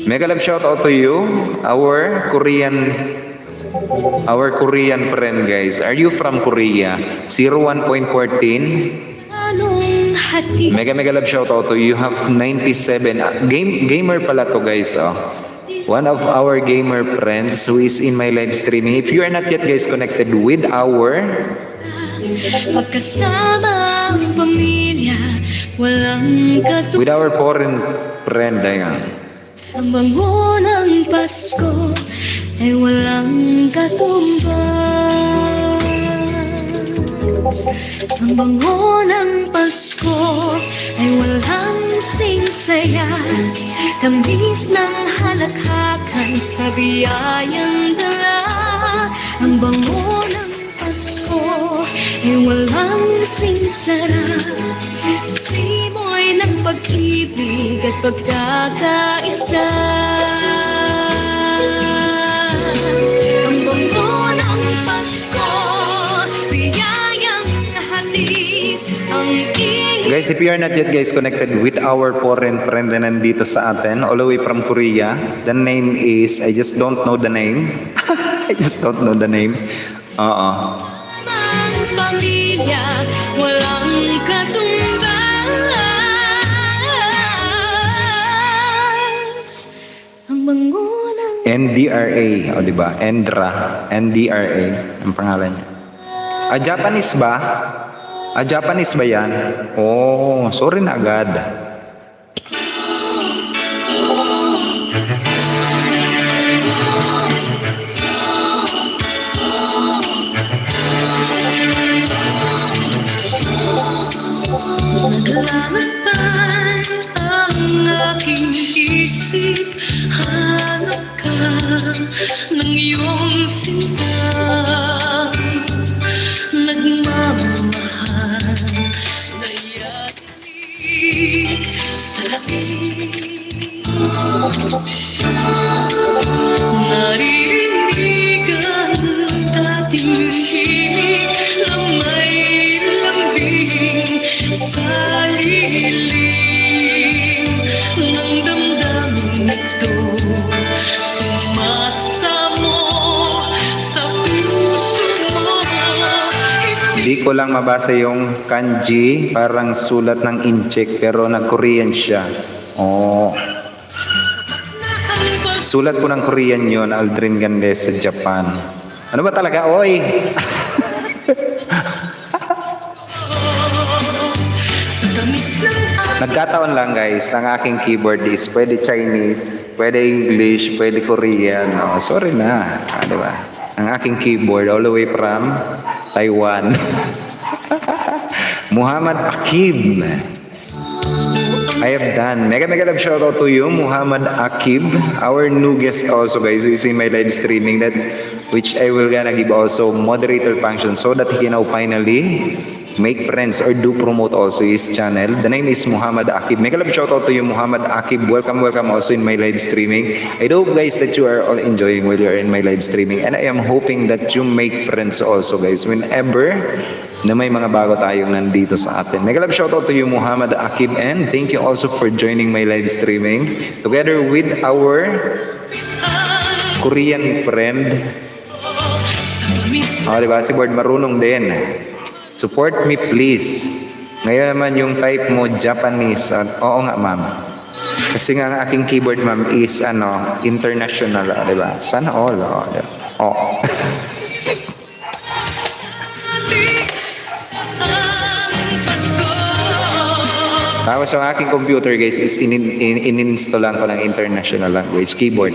Mega love shout out to you, our Korean friend guys. Are you from Korea? 01.14. Anong hati Mega love shout out to you. You have 97. Gamer pala to guys. One of our gamer friends who is in my live streaming. If you are not yet guys connected with our pagkasama ang pamilya, walang foreign friend, ayan. ang bango ng Pasko ay walang katumbas. Ang bango ng Pasko ay walang singsaya, tamis ng halakhakan sa biyayang dala. Ang bango ng Pasko ay walang sinsara, simoy ng pag-ibig at pagkakaisa. Ang bango ng Pasko, biyayang hatid, ang ingay. Guys, if you are not yet guys connected with our foreign friend na nandito sa atin, all the way from Korea, the name is, I just don't know the name. I just don't know the name. Ang pamilya, walang katumbas. Ang bango ng NDRA, o diba? NDRA, ang pangalan niya. Japanese ba? Japanese ba yan? Oh, sorry na agad. naglalakbay ang aking isip. Hanap ka ng iyong sinta, nagmamahal na yanig sa langit. Naririnig ang dating himig na may lambing sa lilim ng damdamin ito. Sumasamo sa puso mo. Hindi ko lang mabasa yung kanji, parang sulat ng incheck, pero nag-Korean siya. Oh. Sulat ko ng Korean yun, Aldrin Gandes sa Japan. Ano ba talaga, oy? Sa tamis ng Nagkataon lang guys, ng aking keyboard is pwede Chinese, pwede English, pwede Korean. Oh, sorry na, diba? Ang aking keyboard all the way from Taiwan. Muhammad Akib. I have done. Mega love shout out to you, Muhammad Akib, our new guest also guys, who is in my live streaming, that which I will gonna give also moderator function so that he can now finally make friends or do promote also his channel. The name is Muhammad Akib. Mega love shout out to you, Muhammad Akib. Welcome also in my live streaming. I hope guys that you are all enjoying while you are in my live streaming, and I am hoping that you make friends also guys whenever na may mga bago tayong nandito sa atin. Mega love shout out to you, Muhammad Akib, and thank you also for joining my live streaming together with our Korean friend. sa tamis Oh, diba? Si Board marunong din. Support me please. Ngayon naman yung type mo, Japanese. Oo nga, ma'am. Kasi nga ang aking keyboard, ma'am, is international, di ba? Sana all, di ba? Oh. Tapos yung aking computer, guys, is in-installan ko ng international language keyboard.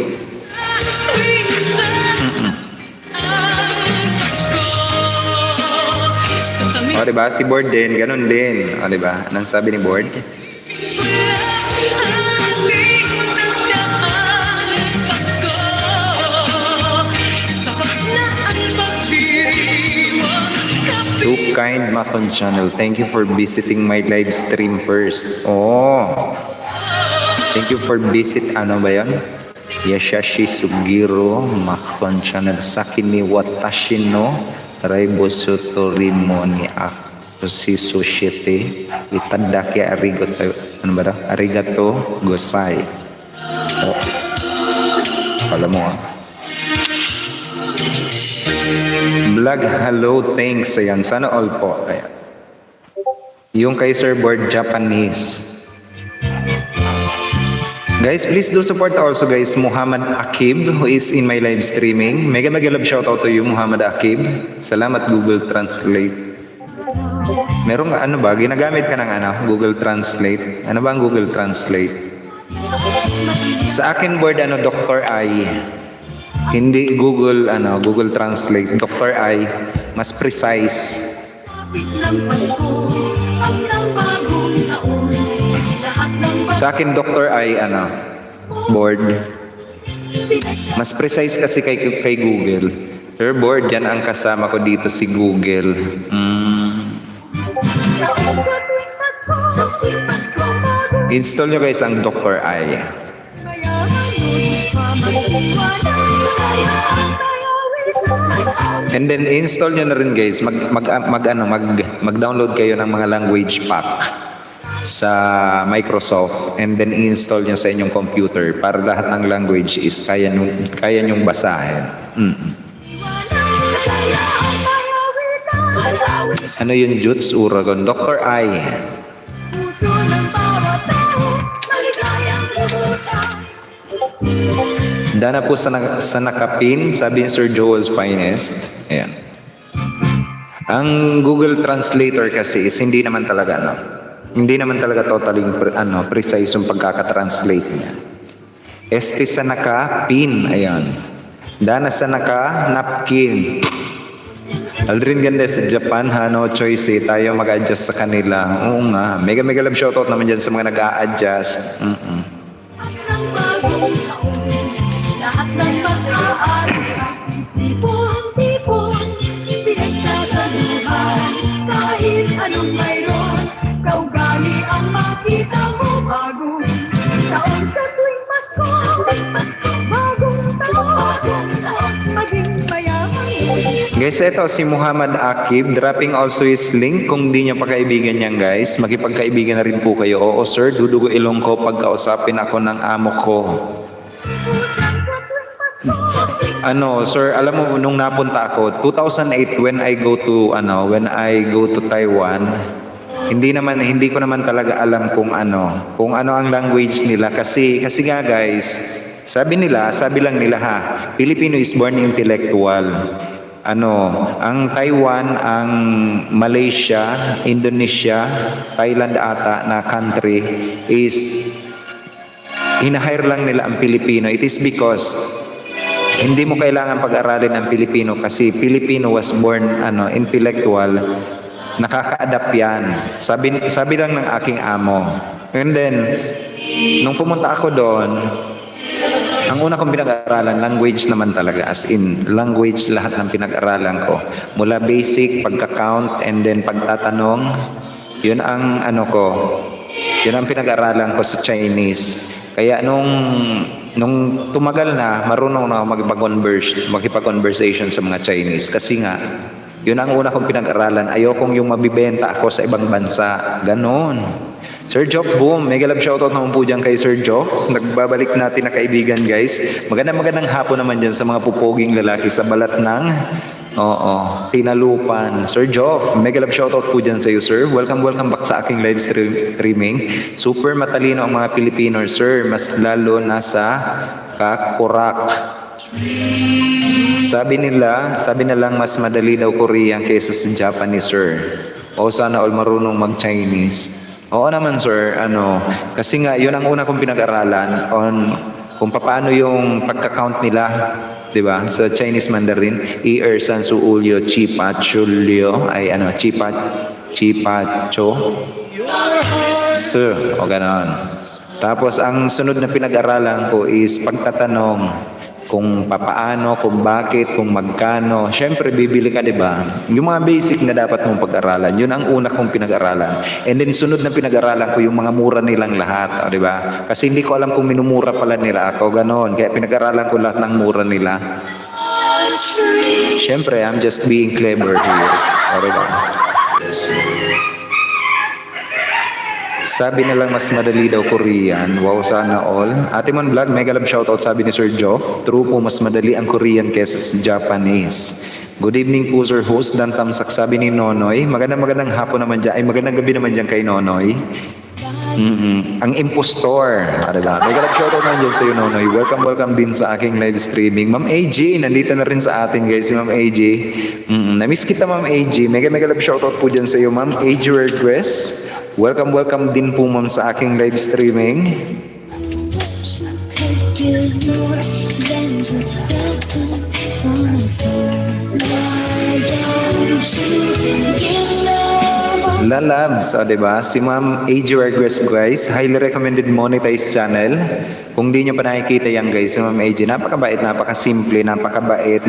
O, diba? Si Board din, ganun din. O, diba? Anong sabi ni Board? Too kind, Makon Channel. Thank you for visiting my live stream first. Oh. Thank you for ano ba yun? Yashashi Sugiro, Makon Channel. Sakini watashi no raibosu torimo ni ako si Sushite. Itadaki arigato. Ano ba daw? Arigato gozai. Oh. Alam mo Vlog, hello, thanks. Ayan, sana all po. Ayan. Yung kay Sir Board, Japanese. Guys, please do support also, guys, Muhammad Akib, who is in my live streaming. Mega love shoutout to you, Muhammad Akib. Salamat, Google Translate. Merong ano ba? Ginagamit ka ng Google Translate? Ano ba ang Google Translate? Sa akin, Board, Dr. I. Hindi Google Translate. Dr. I, mas precise. Sa akin, Dr. I, Board. Mas precise kasi kay Google. Sir Board, yan ang kasama ko dito si Google. Install nyo guys ang Dr. I. And then install nyo na rin guys, mag-download kayo ng mga language pack sa Microsoft and then install nyo sa inyong computer para lahat ng language is kaya nyong basahin. Ano yun, Jutz Uragon? Dr. I. Dana po sa nakapin, sabi ni Sir Joel's Finest. Ayan. Ang Google Translator kasi is hindi naman talaga totally precise yung pagkaka-translate niya. Este sa naka-pin, ayan. Dana sa naka-napkin. Aldrin ganda sa Japan, no choice tayo mag-adjust sa kanila. Oo nga. Mega love shoutout naman dyan sa mga nag-a-adjust. Lahat ng pag-aaral, tipon, pinagsasaluhan. Kahit anong mayroon, kaugali ang makita mo. Bagong taon sa tuwing Pasko, bagong taon, maging mayaman. Guys, ito si Muhammad Akib, dropping also his link. Kung di nyo pa kaibigan yan guys, makipagkaibigan na rin po kayo. Oo sir, dudugo ilong ko pagkausapin ako ng amo ko. Sir, alam mo nung napunta ako 2008 when I go to Taiwan, hindi ko naman talaga alam kung ano ang language nila kasi nga guys, sabi lang nila Filipino is born intellectual. Ang Taiwan, ang Malaysia, Indonesia, Thailand ata na country is hinahire lang nila ang Pilipino. It is because hindi mo kailangan pag-aralin ang Pilipino kasi Filipino was born intellectual. Nakaka-adapt yan. Sabi lang ng aking amo. And then, nung pumunta ako doon, ang una kong pinag-aralan, language naman talaga. As in, language lahat ng pinag-aralan ko. Mula basic, pagka-count, and then pagtatanong, yun ang yun ang pinag-aralan ko sa Chinese. Kaya nung tumagal na, marunong na ako makipag-conversation sa mga Chinese. Kasi nga, yun ang una kong pinag-aralan. Ayokong yung mabibenta ako sa ibang bansa. Ganon. Sir Jock, boom. Mega love shoutout naman po dyan kay Sir Jock. Nagbabalik natin na kaibigan guys. Magandang hapon naman dyan sa mga pupoging lalaki sa balat ng Oo, Tinalupan. Sir Joff, mega love shoutout po dyan sa iyo, sir. Welcome back sa aking live streaming. Super matalino ang mga Pilipino, sir. Mas lalo na sa kakurak. Sabi na lang mas madali daw Korean kaysa sa Japanese, sir. O sana all marunong mag-Chinese. Oo naman, sir. Kasi nga, yun ang una kong pinag-aralan on kung paano yung pagka-count nila. Diba? Sa Chinese Mandarin, I, San, Su, Ulyo, Chi, Pa, Chulyo, ay Chi, Pa, Cho, Su, o ganon. Tapos, ang sunod na pinag-aralan ko is pagtatanong kung papaano, kung bakit, kung magkano. Siyempre, bibili ka, di ba? Yung mga basic na dapat mong pag-aralan, yun ang una kong pinag-aralan. And then, sunod na pinag-aralan ko yung mga mura nilang lahat, di ba? Kasi hindi ko alam kung minumura pala nila ako, ganon. Kaya pinag-aralan ko lahat ng mura nila. Siyempre, I'm just being clever here. O, di ba? Sabi na lang mas madali daw Korean. Wow, sana all. Ate Mon Vlog, mega love shoutout sabi ni Sir Joff. True po, mas madali ang Korean kesa sa Japanese. Good evening po, Sir Host. Dan Tamsak, sabi ni Nonoy. Magandang hapon naman dyan. Ay, magandang gabi naman dyan kay Nonoy. Ang impostor. Diba? Mega love shoutout naman dyan sa iyo, Nonoy. Welcome din sa aking live streaming. Ma'am AJ, nandito na rin sa atin, guys, si Ma'am AJ. Namiss kita, Ma'am AJ. Mega love shoutout po dyan sa iyo, Ma'am AJ Request. Welcome din po, ma'am, sa aking live streaming. Lalabs, diba? Si Ma'am AJ Regress, guys. Highly recommended monetized channel. Kung di nyo pa nakikita yan, guys, si Ma'am AJ, napakabait, napakasimple, napakabait,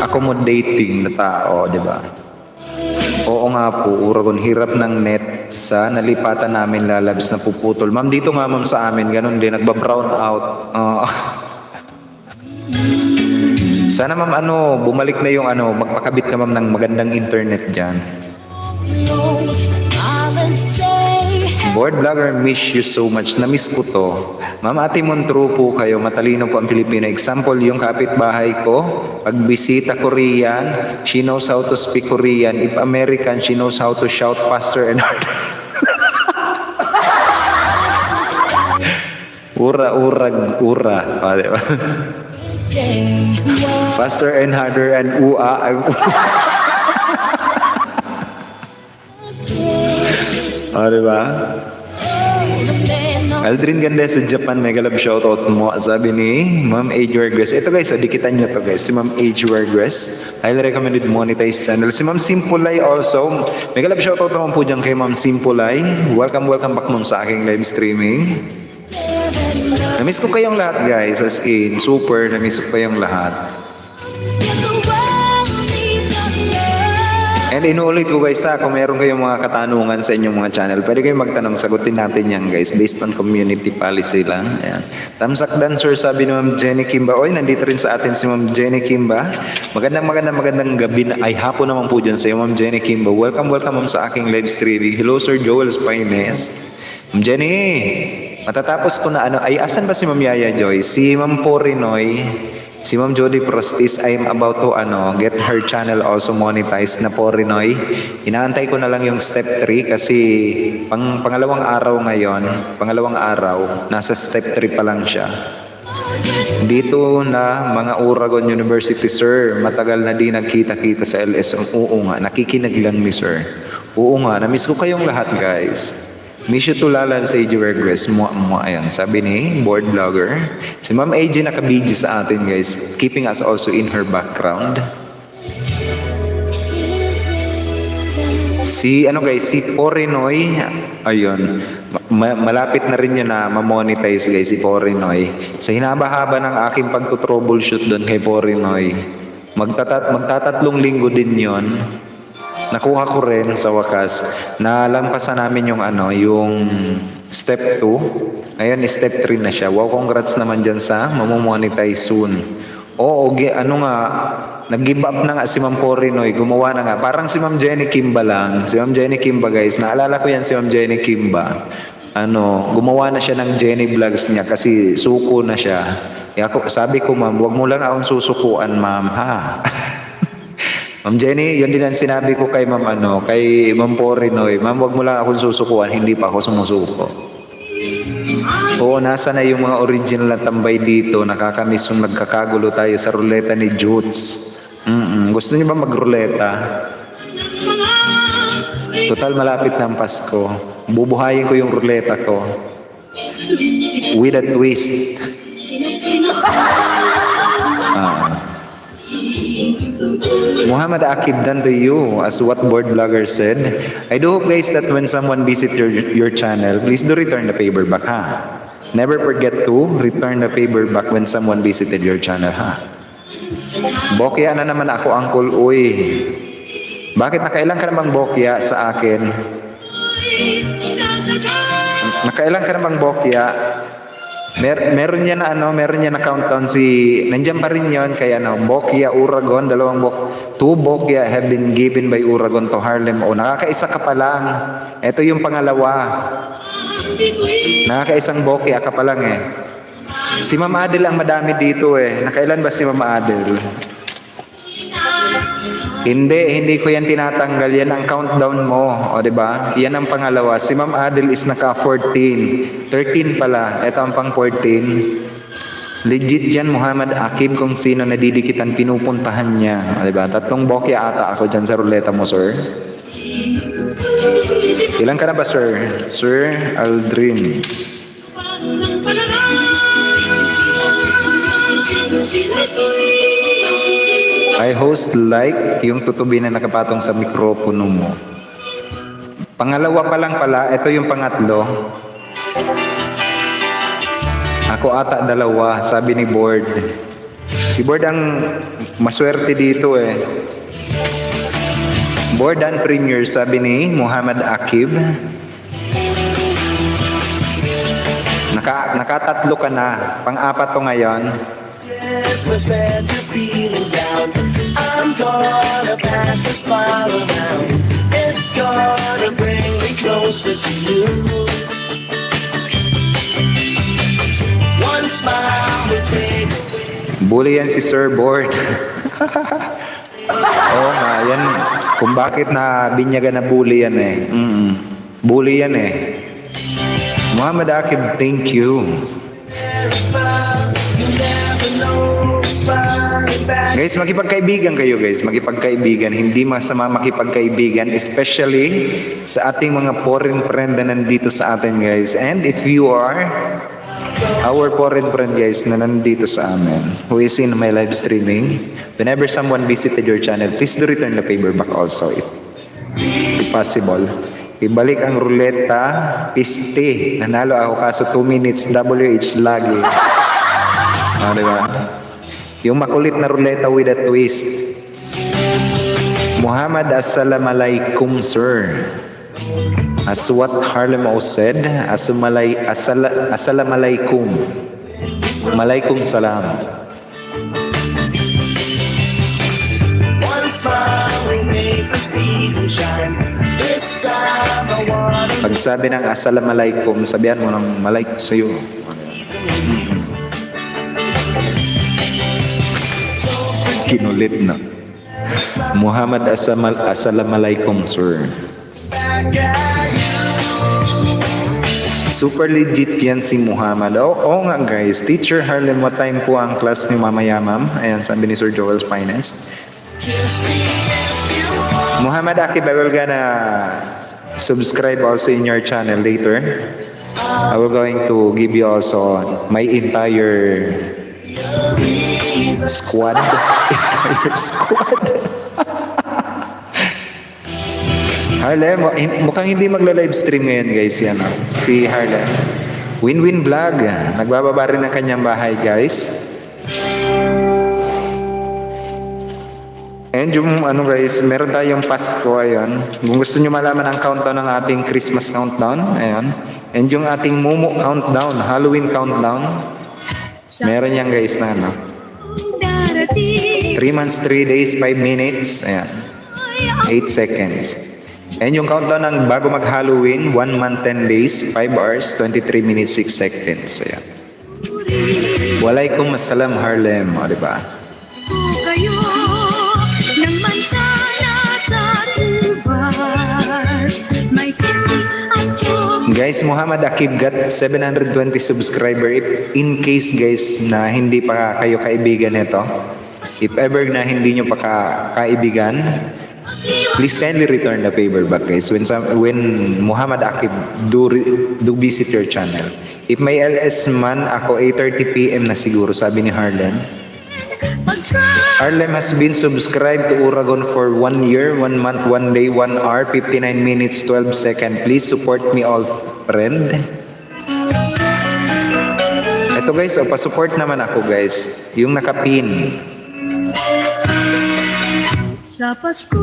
accommodating na tao, diba? Oo nga po, Uragon, hirap ng net sa nalipatan namin, lalabs na puputol. Ma'am, dito nga, ma'am, sa amin, ganun din, nagba-brown out. Sana, ma'am, bumalik na yung magpakabit ka, ma'am, ng magandang internet dyan. Board vlogger, miss you so much. Na-miss ko to. Ma'am, Ate Mon, true po kayo. Matalino po ang Pilipino. Example, yung kapitbahay ko, pag bisita Korean, she knows how to speak Korean. If American, she knows how to shout faster and harder. Ura. Diba? Faster and harder and ua. Diba? Aldrin Ganda sa Japan, mega love shoutout mo. Sabi ni Ma'am AJ Regress. Ito, guys, dikitan nyo to, guys. Si Ma'am AJ Regress. Highly recommended monetized channel. Si Ma'am Simpulay also. Mega love shoutout naman po dyan kay Ma'am Simpulay. Welcome back, ma'am, sa aking live streaming. Namiss ko kayong lahat, guys. As in, super. Namiss ko kayong lahat. And inuulit ko, guys, kung meron kayong mga katanungan sa inyong mga channel, pwede kayong magtanong, sagutin natin yan, guys, based on community policy lang. Ayan. Tamsak Dancer, sabi ni Ma'am Jenny Kimba. Oy, nandito rin sa atin si Ma'am Jenny Kimba. Magandang gabi ay hapon naman po dyan sa iyo, Ma'am Jenny Kimba. Welcome, ma'am, sa aking live streaming. Hello, Sir Joel's Finest. Ma'am Jenny, matatapos ko na ay asan ba si Ma'am Yaya Joy? Si Ma'am Porinoy. Si Ma'am Jody Prostis, I am about to get her channel also monetized na po Rinoy. Inaantay ko na lang yung step 3 kasi pangalawang araw ngayon, nasa step 3 pa lang siya. Dito na mga Uragon University, sir, matagal na di nagkita-kita sa LSM. Oo nga, nakikinig lang ni sir. Oo nga, namiss ko kayong lahat, guys. Miss you to Lala sa AJ Regress. Ayan, sabi ni board vlogger. Si Ma'am AJ nakabidyo sa atin, guys. Keeping us also in her background. Si Porinoy, ayun, malapit na rin yun na ma-monetize, guys, si Porinoy. Sa hinaba-haba ng aking pagto-troubleshoot doon kay Porinoy, magtatatlong linggo din yon. Nakuha ko rin sa wakas. Nalampasan namin yung step 2. Ngayon, step 3 na siya. Wow, congrats naman dyan sa mamomonetize soon. Oo, nag-give up na nga si Ma'am Porinoy. Gumawa na nga. Parang si Ma'am Jenny Kimba lang. Si Ma'am Jenny Kimba, guys. Naalala ko yan si Ma'am Jenny Kimba. Gumawa na siya ng Jenny Vlogs niya kasi suko na siya. Sabi ko, ma'am, wag mo lang akong susukuan, ma'am, ha? Ma'am Jenny, yun din ang sinabi ko kay ma'am, kay ma'am Porinoy. Ma'am, wag mo lang akong susukuan, hindi pa ako sumusuko. Oo, nasa na yung mga original na tambay dito. Nakakamiss yung nagkakagulo tayo sa ruleta ni Jutes. Gusto niyo ba magruleta? Total, malapit na ang Pasko. Bubuhayin ko yung ruleta ko. With a twist. Muhammad Akib, done to you, as what board blogger said. I do hope, guys, that when someone visits your channel, please do return the favor back, ha? Never forget to return the favor back when someone visited your channel, ha? Bokya na naman ako, Uncle, uy. Bakit nakailan ka namang bokya sa akin? Nakailan ka namang bokya? Meron niya na meron niya na countdown nandiyan pa rin yon kay Bokya Uragon, 2 Bokya have been given by Uragon to Harlem. Nakakaisa ka pa lang. Ito yung pangalawa. Nakakaisang Bokya ka pa lang eh. Si Mama Adel ang madami dito eh. Nakailan ba si Mama Adel? Hindi ko yan tinatanggal. Yan ang countdown mo. O, diba? Yan ang pangalawa. Si Ma'am Adel is naka 14. 13 pala. Ito ang pang 14. Legit yan, Muhammad Akib, kung sino nadidikitan, pinupuntahan niya. O, diba? 3 bokya ata ako dyan sa ruleta mo, sir. Ilan ka na ba, sir? Sir Aldrin. I host like yung tutubi na nakapatong sa mikropono mo. Pangalawa pa lang pala, ito yung pangatlo. Ako ata 2, sabi ni Board. Si Board ang maswerte dito eh. Board and Premier, sabi ni Muhammad Akib. Nakatatlo ka na. Pang-4 to ngayon. Christmas and you're feeling down, I'm gonna pass the smile around. It's gonna bring me closer to you. One smile will take Bully yan si Sir Board. Oo nga, yan. Kung bakit na binyagan na bully yan eh. Bully yan eh. Muhammad Akib, thank you. every smile. You never know, smiling back. Guys, makipagkaibigan kayo guys. Makipagkaibigan. Hindi masama makipagkaibigan. Especially sa ating mga foreign friend na nandito sa atin guys. And if you are our foreign friend guys na nandito sa amin, who is in my live streaming, whenever someone visited your channel, please do return the favor back also if possible. Ibalik ang ruleta, piste. Nanalo ako kaso 2 minutes, WH lagi. Diba? Yung makulit na ruleta with a twist. Muhammad, assalamualaikum, sir. As what Harlem O said, assalamualaikum. Malaikum salam. One smile will make the season shine. This time I wanna Pag sabi ng assalamualaikum, sabihan mo ng malaik sa'yo. Kinulit na. Muhammad, assalamualaikum, sir. back at you. Super legit yan si Muhammad. Oo nga guys. Teacher Harlem, what time po ang class ni Mamaya Ma'am? Ayan, sabi ni Sir Joel's Finest. Kiss me if you want. Muhammad Akib, I will gonna subscribe also in your channel later. I will going to give you also my entire squad. Entire squad. Harlem, mukhang hindi magla-livestream ngayon guys yan. Si Harlem. Win-win vlog. Nagbababa rin ng kanyang bahay guys. And yung guys, meron tayong Pasko, ayun. Kung gusto nyo malaman ang countdown ng ating Christmas countdown, ayun. And yung ating Momo countdown, Halloween countdown, meron yan guys na 3 months, 3 days, 5 minutes, ayan. 8 seconds. And yung countdown ng bago mag-Halloween, 1 month, 10 days, 5 hours, 23 minutes, 6 seconds, ayan. Walay kong masalam Harlem, o diba? kayo ng mansana sa tubas. May pipi at tiyog. Guys, Muhammad Akib got 720 subscriber. If in case guys na hindi pa kayo kaibigan nito, if ever na hindi nyo pa kaibigan, please kindly return the favor back guys when Muhammad Akib do visit your channel. If may LS man ako 8:30 PM na siguro, sabi ni Harlem. Harlem has been subscribed to Uragon for 1 year, 1 month, 1 day, 1 hour, 59 minutes, 12 seconds. Please support me all, friend. Ito guys, pa-support naman ako guys. Yung nakapin. Sa Pasko.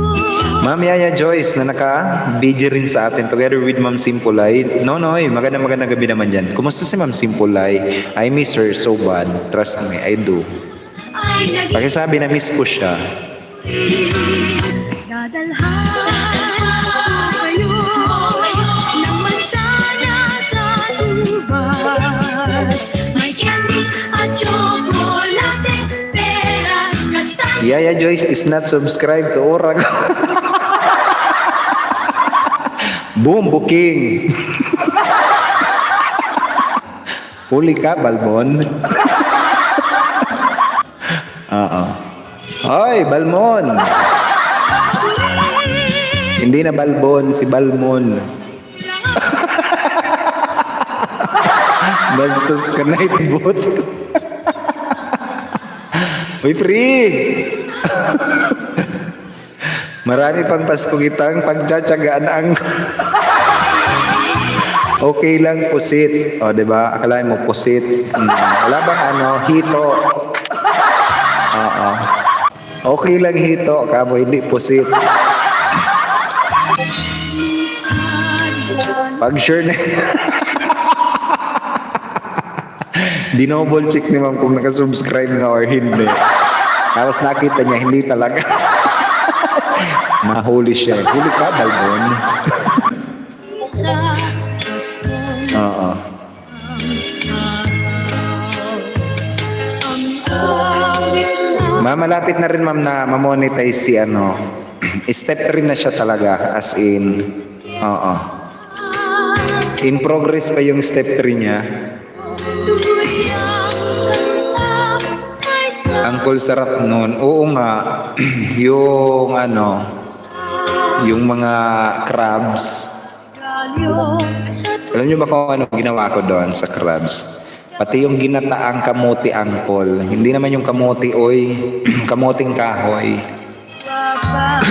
Ma'am Yaya Joyce na naka-video rin sa atin together with Ma'am Simpulay. Nonoy, magandang gabi naman dyan. Kumusta si Ma'am Simpulay? I miss her so bad. Trust me, I do. Ay naging Pakisabi na miss ko siya. dadalhan kayo ng mansana sa tubas. May candy at chocolate, peras, kastanya. Yaya Joyce is not subscribed to Uragon. Boom, booking. Huli ka, Balmon. Oo. Hoy, Balmon. Hindi na Balbon, si Balmon. Bastos ka na itibot. Uy, pre! Marami pang Pasko kitang pagtsatsagaan ang... Okay lang, pusit. O, diba? Akalain mo, pusit. Wala bang hito? Oo. Okay lang hito, kamo, hindi pusit. Pag sure na... Dinoble check ni ma'am kung nakasubscribe nga or hindi. Tapos nakita niya, hindi talaga. Nahuli siya. Huli ka, Balbon. Sa Pasko. Oo. Ang awit na Ma'am, malapit na rin ma'am na ma-monetize si Step 3 na siya talaga. As in. Oo. In progress pa yung step 3 niya. tuloy ang kanta ay sa Ang cool sarap nun. Oo nga. Yung yung mga crabs. kalyo sa Alam niyo ba kung ano ginawa ko doon sa crabs? Pati yung ginataang kamote angkol. Hindi naman yung kamote oy, kamoting kahoy. baba.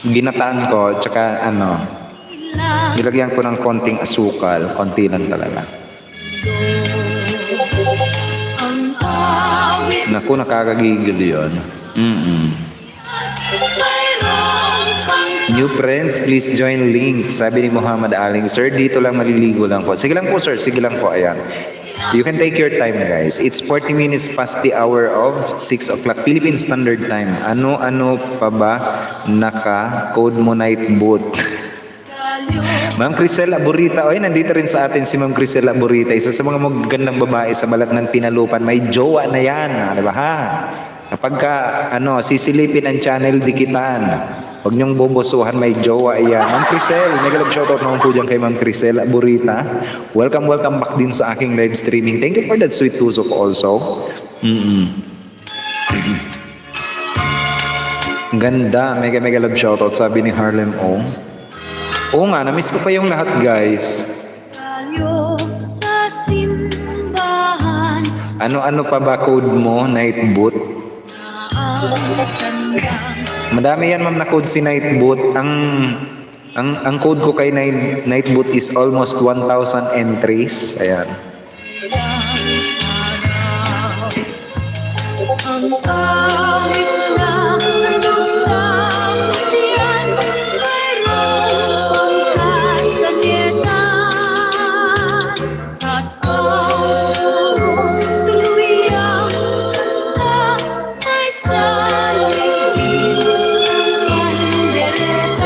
Ginataan ko, tsaka nilagyan ko ng konting asukal. Konti lang talaga. Ang awit Naku, nakakagigil yun. mayroong pang New friends, please join link. Sabi ni Muhammad Aling, sir, dito lang maliligo lang po. Sige lang po, sir. Sige lang po. Ayan. You can take your time, guys. It's 40 minutes past the hour of 6 o'clock Philippine Standard Time. Ano pa ba naka-code mo night boot? kalyo. Ma'am Crisel Aburita. Oy, nandito rin sa atin si Ma'am Crisel Aburita. Isa sa mga magagandang babae sa balat ng Tinalupan. May jowa na yan. Di ba ha? Kapag sisilipin ang channel, dikitan. Huwag niyong bobosuhan, may jowa yan. Ma'am Crisel, nag-love shoutout naman po dyan kay Ma'am Crisel Aburita. Welcome back din sa aking live streaming. Thank you for that sweet tusok also. Ganda, mega love shoutout, sabi ni Harlem O. Oo nga, namiss ko pa yung lahat guys. Kalyo sa simbahan Ano pa ba code mo, night boot? na ang kandang Madami yan ma'am na code si Nightboot. Ang code ko kay Nightboot is almost 1,000 entries. Ayan. araw. Ang awit na hanggang sa siyas mayroong pang kastanyetas at ang tuloy ang kanta ay sa panderetas.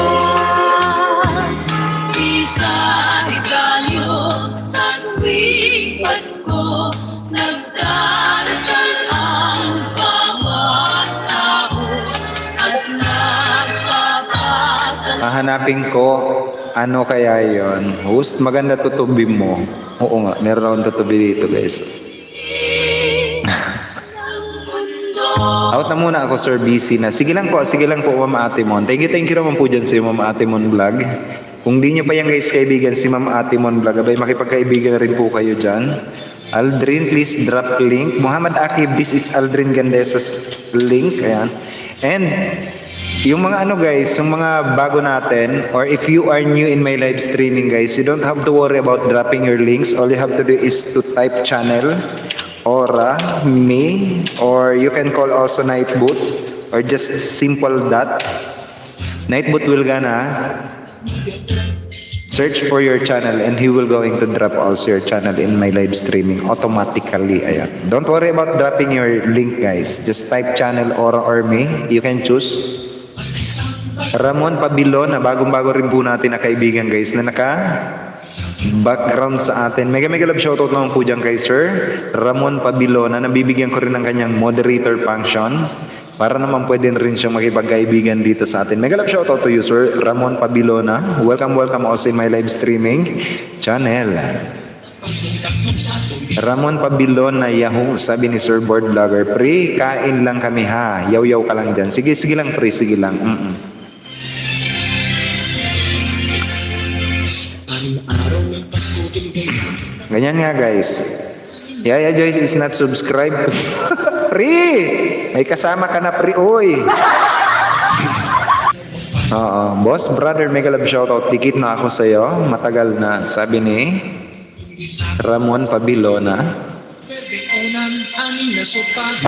Isa igalyo sa tuwing Pasko, nagdarasal ang bawat tao at nagpapasalamat. Hahanapin ko, ano kaya yon? Host, maganda tutubi mo. Oo nga, meron akong tutubi dito guys. Out na muna ako, sir, busy na. Sige lang po, Mama Atimon. Thank you naman po dyan si Mama Atimon Vlog. Kung di nyo pa yan guys kaibigan si Mama Atimon Vlog, abay makipagkaibigan na rin po kayo dyan. Aldrin, please drop link. Muhammad Akib, this is Aldrin Gandesa's link. Ayan. And yung mga ano guys, yung mga bago natin, or if you are new in my live streaming guys, you don't have to worry about dropping your links. All you have to do is to type channel, Aura, me, or you can call also Nightboot, or just simple that. Nightboot will gonna search for your channel and he will going to drop also your channel in my live streaming automatically. Ayan. Don't worry about dropping your link guys. Just type channel Aura or me. You can choose. Ramon Pabilon, na bagong-bago rin po natin na kaibigan guys na background sa atin. Mega love shoutout naman po dyan kay Sir Ramon Pabilona. Nabibigyan ko rin ng kanyang moderator function para naman pwede rin siyang makipagkaibigan dito sa atin. Mega love shoutout to you, Sir Ramon Pabilona. Welcome also in my live streaming channel. Ramon Pabilona, Yahoo, sabi ni Sir Board Vlogger, pre, kain lang kami ha. Yaw-yaw ka lang dyan. Sige lang, pre, sige lang. Ganyan nga guys. Yaya Joyce is not subscribed. Pre! May kasama ka na pre. Uy! Oo. Boss, brother, mega love shoutout. Dikit na ako sa'yo. Matagal na. Sabi ni Ramon Pabilona.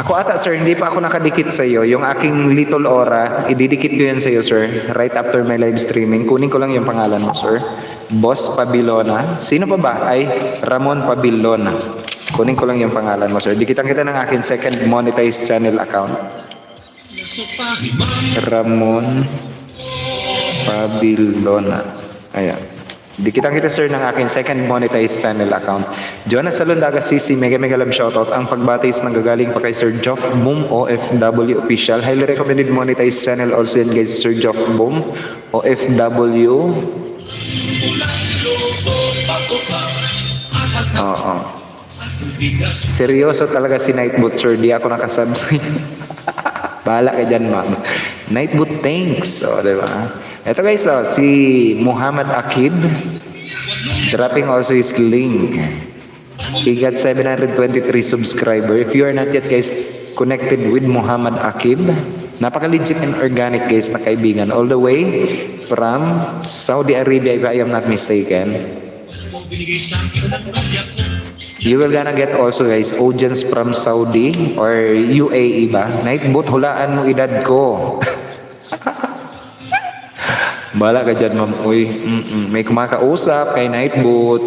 Ako ata sir, hindi pa ako nakadikit sa'yo. Yung aking little aura, ididikit ko yan sa'yo sir. Right after my live streaming. Kunin ko lang yung pangalan mo sir. Boss Pabilona. Sino pa ba? Ay, Ramon Pabilona. Kunin ko lang yung pangalan mo, sir. Dikitan kita ng akin second monetized channel account. Ramon Pabilona. Ayan. Dikitan kita, sir, ng akin second monetized channel account. Jonas Salondaga CC, mega love shoutout. Ang pagbatis ng gagaling pa kay Sir Joff Boom, OFW official. Highly recommended monetized channel also yan, guys, Sir Joff Boom, OFW. Oo. Seryoso talaga si Nightboot, sir. Di ako nakasubscribe. Bahala ka dyan, ma'am. Nightboot, thanks. O, diba? Ito guys, si Muhammad Akib. Dropping also his link. He got 723 subscriber. If you are not yet guys connected with Muhammad Akib, napaka-legit and organic guys na kaibigan. All the way from Saudi Arabia, if I am not mistaken. You will gonna get also guys audience from Saudi or UAE ba? Nightboot, hulaan mo edad ko. Bala ka dyan, ma'am. Uy, may kumakausap kay Nightboot.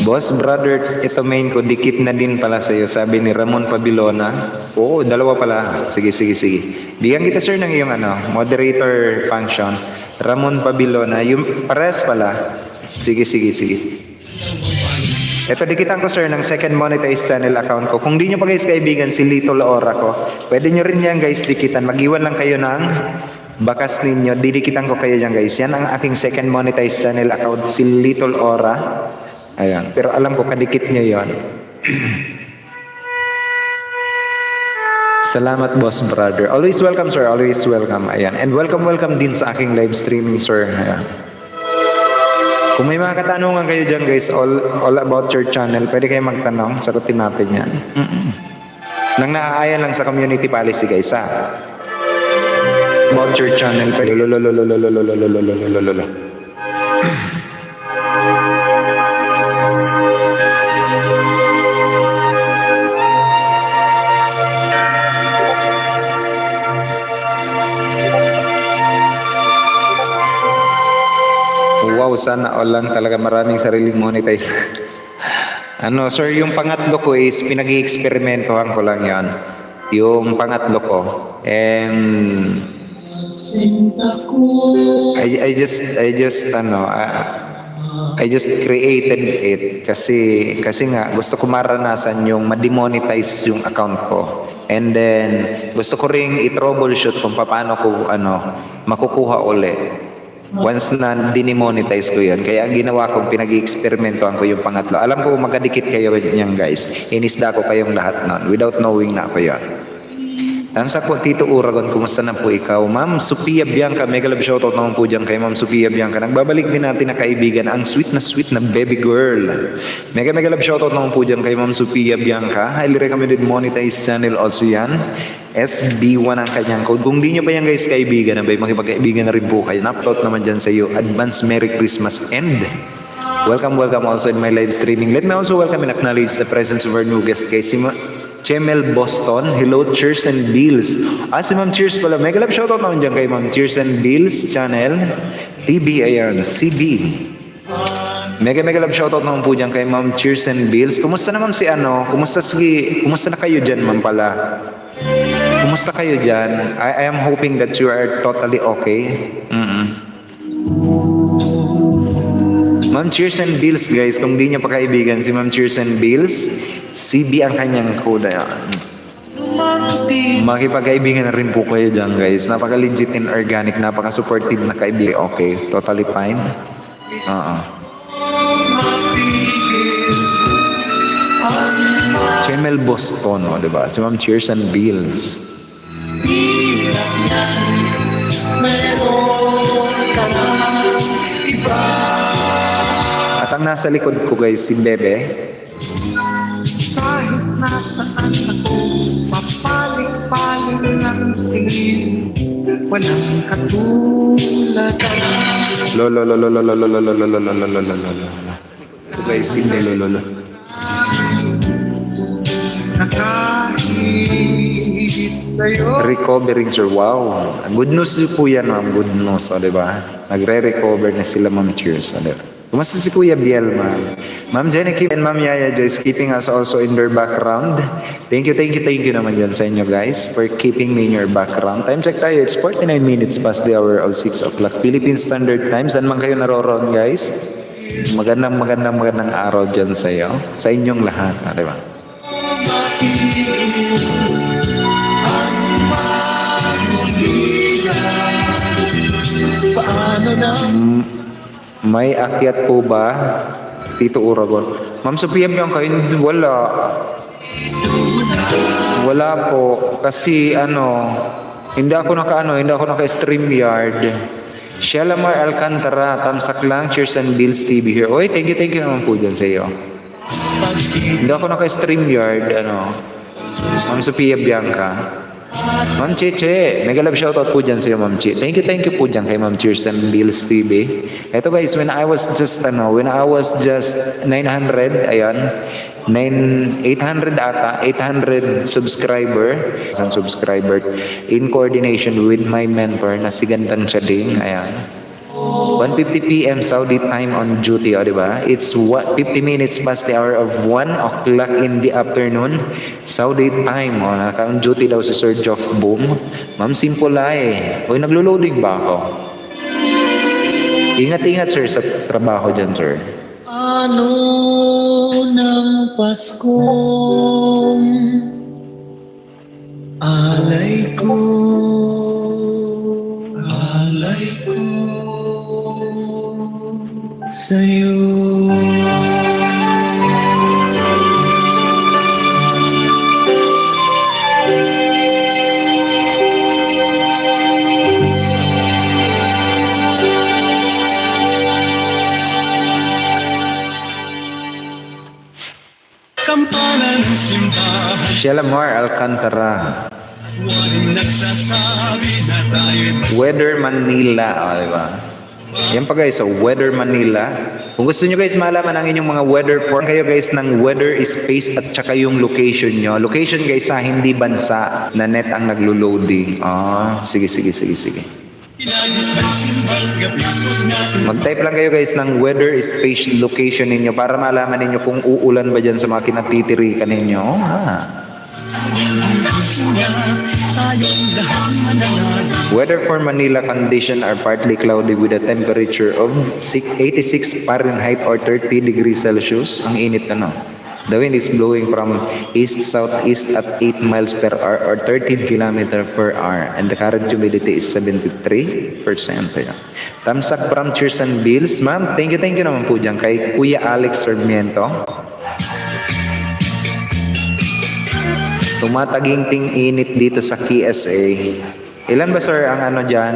Boss, brother, ito main ko, dikit na din pala sa'yo, sabi ni Ramon Pabilona. Oo, dalawa pala. Sige. Bigyan kita, sir, ng iyong moderator function. Ramon Pabilona, yung pares pala. Sige. Ito, dikitan ko, sir, ng second monetized channel account ko. Kung di nyo pa guys kaibigan si Little Aura ko, pwede nyo rin yan guys dikitan. Mag-iwan lang kayo ng bakas ninyo. Didikitan ko kayo dyan guys. Yan ang aking second monetized channel account, si Little Aura. Ayan. Pero alam ko, kadikit nyo yon. Salamat, boss, brother. Always welcome, sir. Always welcome. Ayan. And welcome din sa aking live streaming, sir. Ayan. Kung may mga katanungan kayo dyan, guys, all about your channel, pwede kayo magtanong. Sagutin natin yan. Nang naaayan lang sa community policy, guys, ha? About your channel, pwede. Wow, sana all lang talaga maraming sariling monetize. Sir, yung pangatlo ko is pinag-i-experimentohan ko lang yan. Yung pangatlo ko. And Sinta ko. I just created it kasi nga gusto ko maranasan yung ma-demonetize yung account ko. And then gusto ko ring i-troubleshoot kung paano ko makukuha uli. Once na dinemonetize ko yun. Kaya ang ginawa ko, pinag-i-experimentoan ko yung pangatlo. Alam ko magkadikit kayo niyan guys. Inisda ko kayong lahat nun without knowing na ako yun. Tansa po, Tito Uragon, kumusta na po ikaw? Ma'am Sophia Bianca, mega love shoutout naman po dyan kay Ma'am Sophia Bianca. Nagbabalik din natin na kaibigan, ang sweet na baby girl. Mega love shoutout naman po dyan kay Ma'am Sophia Bianca. Highly recommended monetized channel also yan. SB1 ang kanyang code. Kung di nyo pa yan guys kaibigan, makipagkaibigan na rin po kayo. Napload naman dyan sa iyo. Advance Merry Christmas and welcome also in my live streaming. Let me also welcome and acknowledge the presence of our new guest kay Chemel Boston. Hello, Cheers and Bills. Si Ma'am Cheers pala. Mega love shoutout naman dyan kay Ma'am Cheers and Bills channel. TB, ayan, CB. Mega love shoutout naman po dyan kay Ma'am Cheers and Bills. Kumusta na Ma'am kumusta na kayo dyan Ma'am pala? Kumusta kayo dyan? I am hoping that you are totally okay. Ma'am Cheers and Bills guys, kung di niya pa kaibigan si Ma'am Cheers and Bills, CB ang kanyang code. Makipagkaibigan na rin po kayo dyan guys. Napaka-legit and organic, napaka-supportive na kaibigan. Okay, totally fine. Chemel Boston, diba? Si Ma'am Cheers and Bills. At ang nasa likod ko guys, si Bebe. Kahit nasaan ako, papaling-paling ang tingin. Walang katulad. Lolo. Ito guys, si Lolo. Nakahit sa'yo. Recovering sir, wow. Good news po yan ma'am, good news, diba? Nagre-recover na sila Ma'am Cheers, diba? Kumusta si Kuya Biel, ma'am? Ma'am Jenny and Ma'am Yaya Joyce keeping us also in their background. Thank you naman dyan sa inyo guys for keeping me in your background. Time check tayo, it's 49 minutes past the hour of 6 o'clock Philippine Standard Time. Saan man kayo naroroon guys? Magandang araw dyan sa iyo, sa inyong lahat, diba? Paano na? May akyat po ba, Tito Uragon? Ma'am Sophia Bianca, wala po. Kasi hindi ako naka-StreamYard. Sheila Mar Alcantara, tamsak lang, Cheers and Bills TV here. Oy, thank you naman po dyan sa iyo. Hindi ako naka-StreamYard, Ma'am Sophia Bianca. Ma'am Cheche, mega love shoutout po dyan sa iyo Ma'am Che. Thank you po dyan kay Ma'am Cheers and Bills TV. Ito guys, when I was just 900, ayan, 800 ata, 800 subscriber in coordination with my mentor na si Gantan Chading, ayan. 1:50 p.m. Saudi time on duty, diba? It's 50 minutes past the hour of 1 o'clock in the afternoon Saudi time. Naka-on duty daw si Sir Geoff Boom. Ma'am Simpulay. Uy, naglo-loading ba ako? Ingat sir sa trabaho dyan, sir. Ano ng Paskong alay ko sa'yo. Kampanan ng simbahan, Sheila Mar Alcantara. walang nagsasabi na tayo'y Weather Manila, diba? Yan pa guys, so Weather Manila. Kung gusto nyo guys malaman ang inyong mga weather form, kayo guys ng weather space at saka yung location nyo. Location guys sa hindi bansa na net ang naglo-loading. Sige. Mag-type lang kayo guys ng weather space location ninyo para malaman ninyo kung uulan ba dyan sa mga kinatitirikan ninyo. tayong lahat mananalo. Weather for Manila condition are partly cloudy with a temperature of 86 Fahrenheit or 30 degrees Celsius. Ang init na, no? The wind is blowing from east-southeast at 8 miles per hour or 13 km per hour. And the current humidity is 73%. Ayan. Tamsak from Cheers and Bills. Ma'am, thank you naman po dyan kay Kuya Alex Sarmiento. Tumataginting init dito sa KSA. Ilan ba sir ang ano dyan?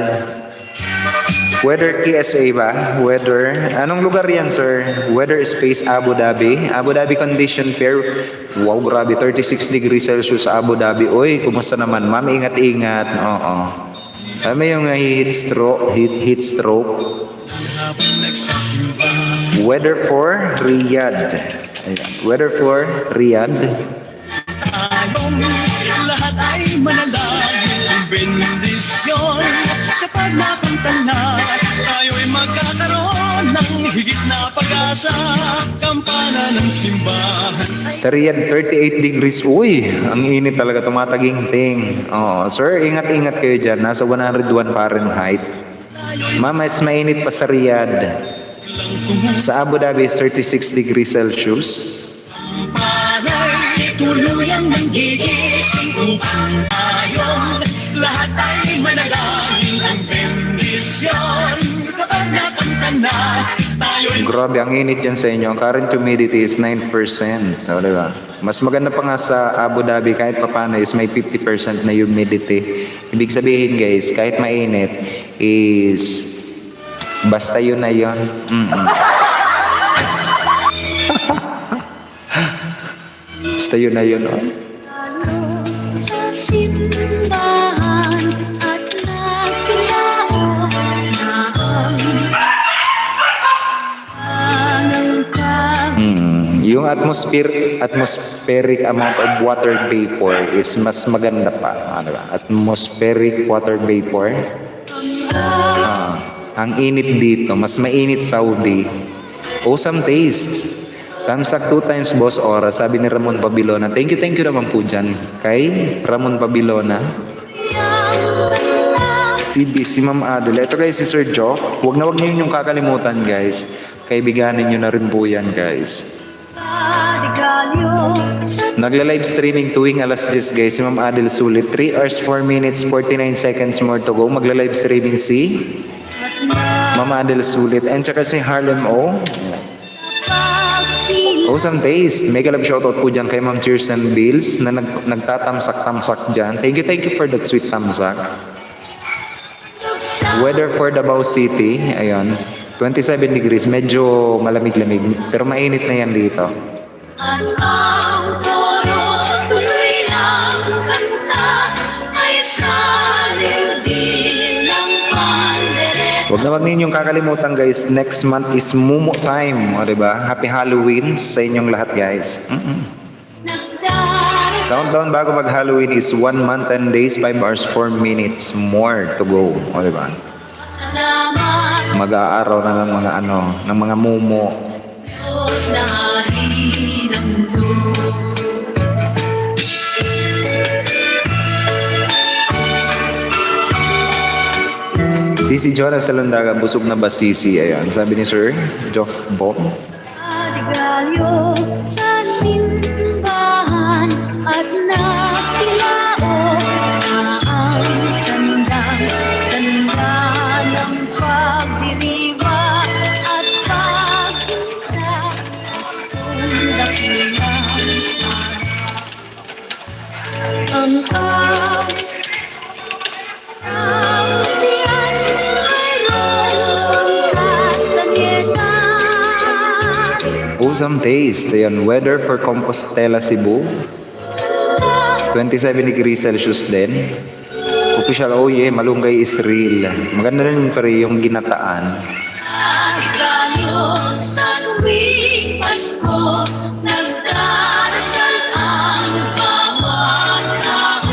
Weather KSA ba? Weather. Anong lugar yan sir? Weather Space Abu Dhabi. Abu Dhabi condition pair. Wow, grabe. 36 degrees Celsius Abu Dhabi. Uy, kumusta naman ma'am? Ingat-ingat. Oo. Alam mo yung heat stroke? Heat stroke. Weather for Riyadh. Ayan. Weather for Riyadh. Tayong lahat ay manalangin bendisyon. Kapag nakamta na, tayo'y magkakaroon ng higit na pag-asa. Kampana ng simbahan. Sa Riyadh, 38 degrees. Uy, ang init talaga, tumataginting. Oh, sir, ingat-ingat kayo dyan. Nasa 101 Fahrenheit. Ma'am, mas mainit pa sa Riyadh. Sa Abu Dhabi, 36 degrees Celsius. Panay tuluyang nanggigising upang tayong lahat ay manalangin ang bendisyon. Kapag nakamta na, tayo'y Grabe, ang init dyan sa inyo. Ang current humidity is 9%. O, diba? Mas maganda pa nga sa Abu Dhabi, kahit papano is may 50% na humidity. Ibig sabihin guys, kahit mainit, is basta yun na yun. Basta yun na yun. Oh. Sa simbahan at nagkilao na ang Yung atmospheric amount of water vapor is mas maganda pa. Ano ba? Atmospheric water vapor. Ang init dito, mas mainit Saudi. Awesome taste. Tamsak 2 times boss ora, sabi ni Ramon Pabilona. Thank you naman po dyan kay Ramon Pabilona. Si Ma'am Adel. Ito guys, si Sir Joff. Huwag niyo yung kakalimutan guys. Kaibiganin nyo na rin po yan guys. Nagla-live streaming tuwing alas 10 guys. Si Ma'am Adel Sulit. 3 hours, 4 minutes, 49 seconds more to go. Magla-live streaming si Ma'am Adel Sulit. And tsaka si Harlem O. Awesome taste. Mega love shoutout po dyan kay Ma'am Cheers and Bills na nagtatamsak-tamsak dyan. Thank you for that sweet tamsak. Weather for Davao City. Ayun. 27 degrees. Medyo malamig-lamig. Pero mainit na yan dito. At ang toro tuloy lang kanta ay saliw din ng pandereta. Huwag na ninyong kakalimutan guys. Next month is Mumu time. O, diba? Happy Halloween sa inyong lahat guys. Countdown bago mag-Halloween is 1 month and days, 5 hours, 4 minutes more to go. O, diba? Salamat Mag-aaraw na ng mga ng mga mumu. Diyos na hari ng mundo. Sisi Jonas Salondaga, busog na ba Sisi? Ayan, sabi ni Sir Joff Bob. Adigalyo sa simbahan at nakilao na ang tanda ng pagdiriwa at pagkinsa Paskong dakilang ang Awesome taste. Ayan, weather for Compostela, Cebu. 27 degrees Celsius din. Official, oh yeah, malunggay is real. Maganda rin pero yung ginataan. Regalo sa tuwing Pasko, nagdarasal ang bawat tao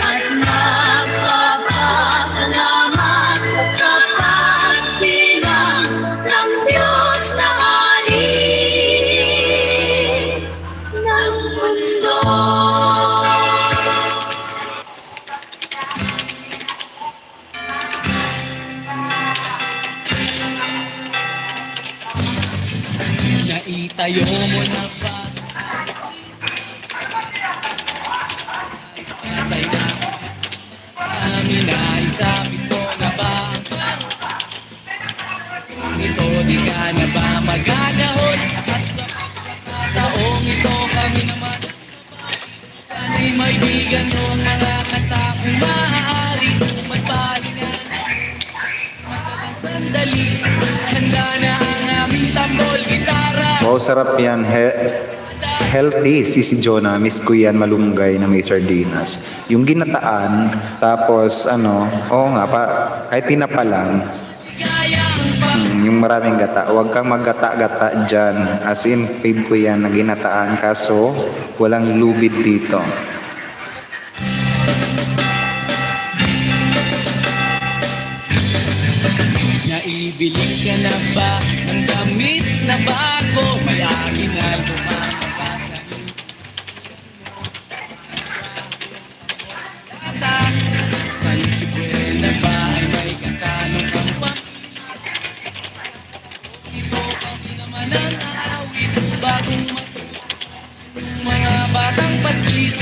at nagpapasalamat sa pagsilang ng Diyos na hari ng mundo. Tayo mo na ba? Kasay na amin na isapin ko na ba ang klaro? Ito di ka na ba magagahon? At sa pagkakataong ito kami naman sana'y may bigan ng mga kanta kung maaari magpahinga matalang sandali. Handa na ang aming tambol, gitara. Wow, sarap yan. Healthy, si Jonah, miss ko yan, malunggay na may sardinas. Yung ginataan, tapos oo nga, kahit tinapa lang, yung maraming gata. Huwag kang maggata-gata dyan. As in, fave ko yan na ginataan, kaso walang lubid dito. Naibilig ka na ba ng damit na bago? May akin na lumaka sa lata. Sa YouTube na ba ay may kasalong kang ito kami naman ang aawit. Bagong mga batang paslit.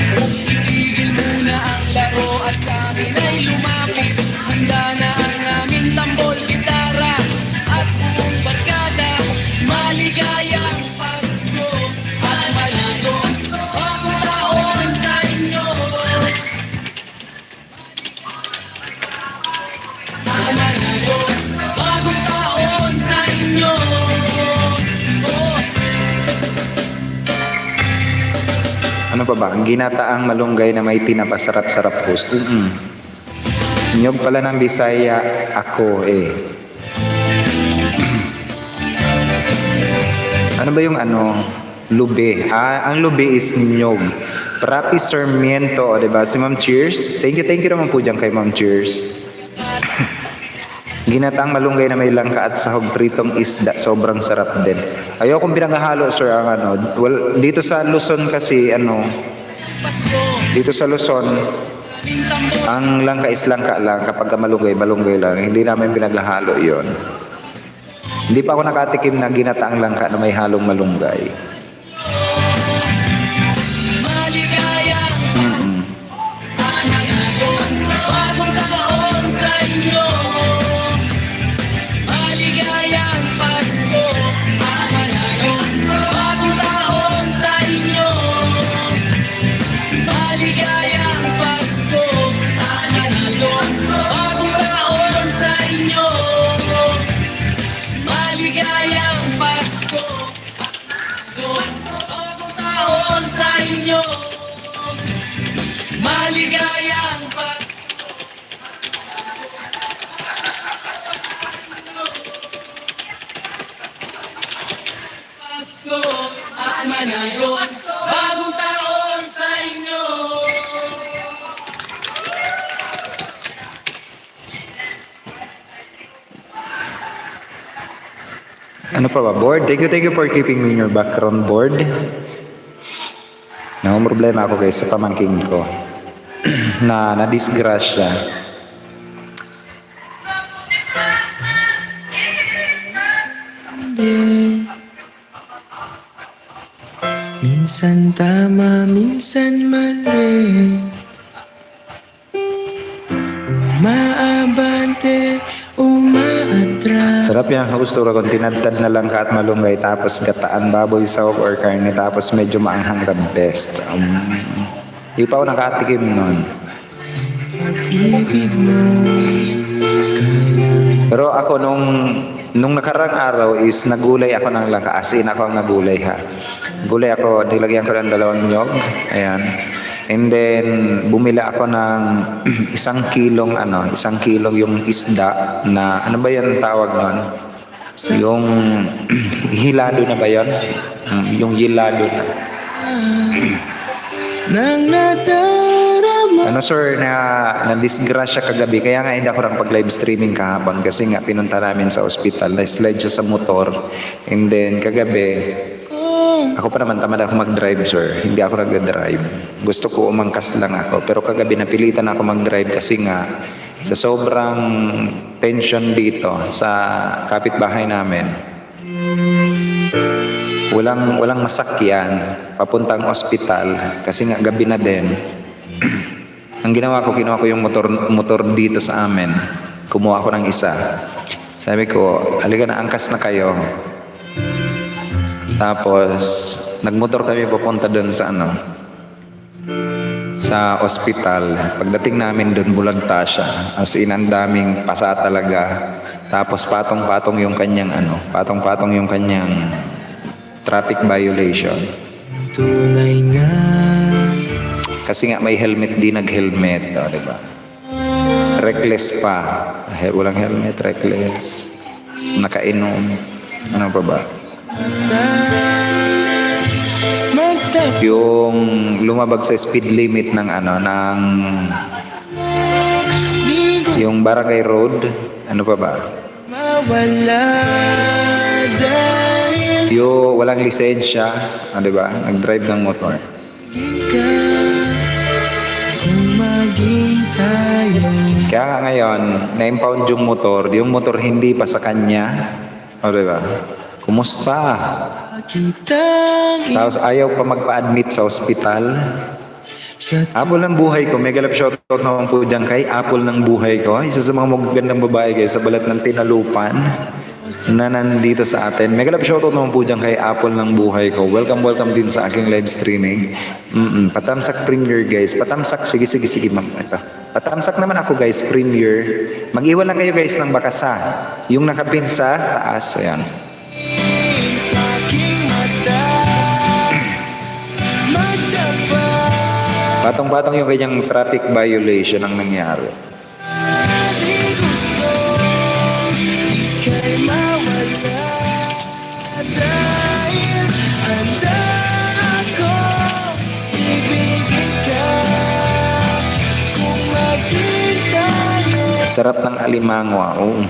Itigil muna ang laro at sa amin ay lumapit. Handa na ang aming tambol, gitara at buong barkada. Maligayang Pasko at maligos bagong taon sa inyo. Maligos bagong taon sa inyo. Ano pa ba? Ang ginataang malunggay na may tinapa, sarap-sarap host. Nyog pala ng Bisaya, ako eh. Ano ba yung lube? Ang lube is nyog. Prapi Sarmiento, diba? Si Ma'am Cheers. Thank you naman po dyan kay Ma'am Cheers. Ginataang malunggay na may langka at sahog pritong isda. Sobrang sarap din. Ayokong pinaghahalo, sir, ang well, dito sa Luzon kasi, dito sa Luzon, ang langka is langka lang. Kapag malunggay lang. Hindi namin pinaghahalo yon. Hindi pa ako nakatikim na ginataang langka na may halong malunggay. Bagong taon sa inyo. Maligayang Pasko at maligos bagong taon sa inyo. Maligayang Pasko at maligos bagong taon sa inyo. Maligayang Pasko at bagong taon sa inyo. Maligayang Pasko. Pasko at managos, bagong taon sa inyo. Ano pa ba, board? Thank you for keeping me in your background, board. Problema ako guys sa pamangking ko na nadisgrasya. Minsan tama, minsan mali. Umaabante, umaatras. Sarap yung gusto ko kung tinadtad na lang at malunggay tapos gataan baboy sahog or karne tapos medyo maanghang the best. Di pa ako nakatikim nun. Pag-ibig mo, kaya Pero ako nung nakarang araw is nagulay ako ng langka. As in ako ang nagulay ha. Gulay ako, nilagyan ko ng 2 nyog. Ayan. And then bumila ako ng 1 kilong 1 kilong yung isda na ano ba yan tawag nun? Yung hilado na ba yun? Yung hilado na. nang nadarama. Sir, na disgrasya kagabi. Kaya nga hindi ako nang pag-live streaming kahapon kasi nga pinunta namin sa ospital. Na-slide siya sa motor. And then kagabi, ako pa naman tamad ako mag-drive, sir. Hindi ako nag-drive. Gusto ko umangkas lang ako. Pero kagabi napilitan ako mag-drive kasi nga sa sobrang tension dito sa kapitbahay namin. walang masakyan papuntang ospital kasi nga gabi na din. Ang ginawa ko yung motor dito sa amin. Kumuha ko ng isa. Sabi ko, halika na, angkas na kayo. Tapos, nagmotor kami papunta doon sa sa ospital. Pagdating namin doon, bulagta siya. As in, ang daming pasa talaga. Tapos, patong-patong yung kanyang traffic violation. Tunay nga Kasi nga may helmet, di nag-helmet. O, diba? Reckless pa. Walang helmet, reckless. Nakainom. Ano pa ba? magtap Yung lumabag sa speed limit ng Di ko yung Barangay Road. Ano pa ba? mawala dahil Yung walang lisensya. Diba? Nag-drive ng motor. ka kung maging tayo. Kaya nga ngayon, na-impound yung motor hindi pa sa kanya. O diba? Kumusta? Kitang Tapos ayaw pa magpa-admit sa ospital. sa Apple ng buhay ko. Mega love shoutout naman po dyan kay Apple ng buhay ko. Isa sa mga magagandang babae guys sa balat ng Tinalupan na nandito sa atin. Mega love shoutout naman po dyan kay Apple ng buhay ko. Welcome din sa aking live streaming. Patamsak Premier guys. Patamsak. Sige ma'am. Ito. Patamsak naman ako guys. Premier. Mag-iwan lang kayo guys ng bakasa. Yung nakapin sa taas. Ayan. sa aking mata magtapat Patong-patong yung kanyang traffic violation ang nangyari. di gusto ika'y mawala dahil handa ako ibigin ka kung maging tayo. Sarap ng alimango. Oo.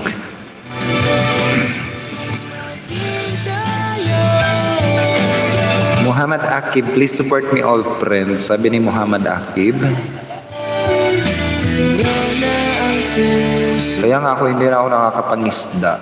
Muhammad Akib, please support me all friends. Sabi ni Muhammad Akib. Sa'yo na ang puso Kaya nga ako hindi na ako nakakapangisda.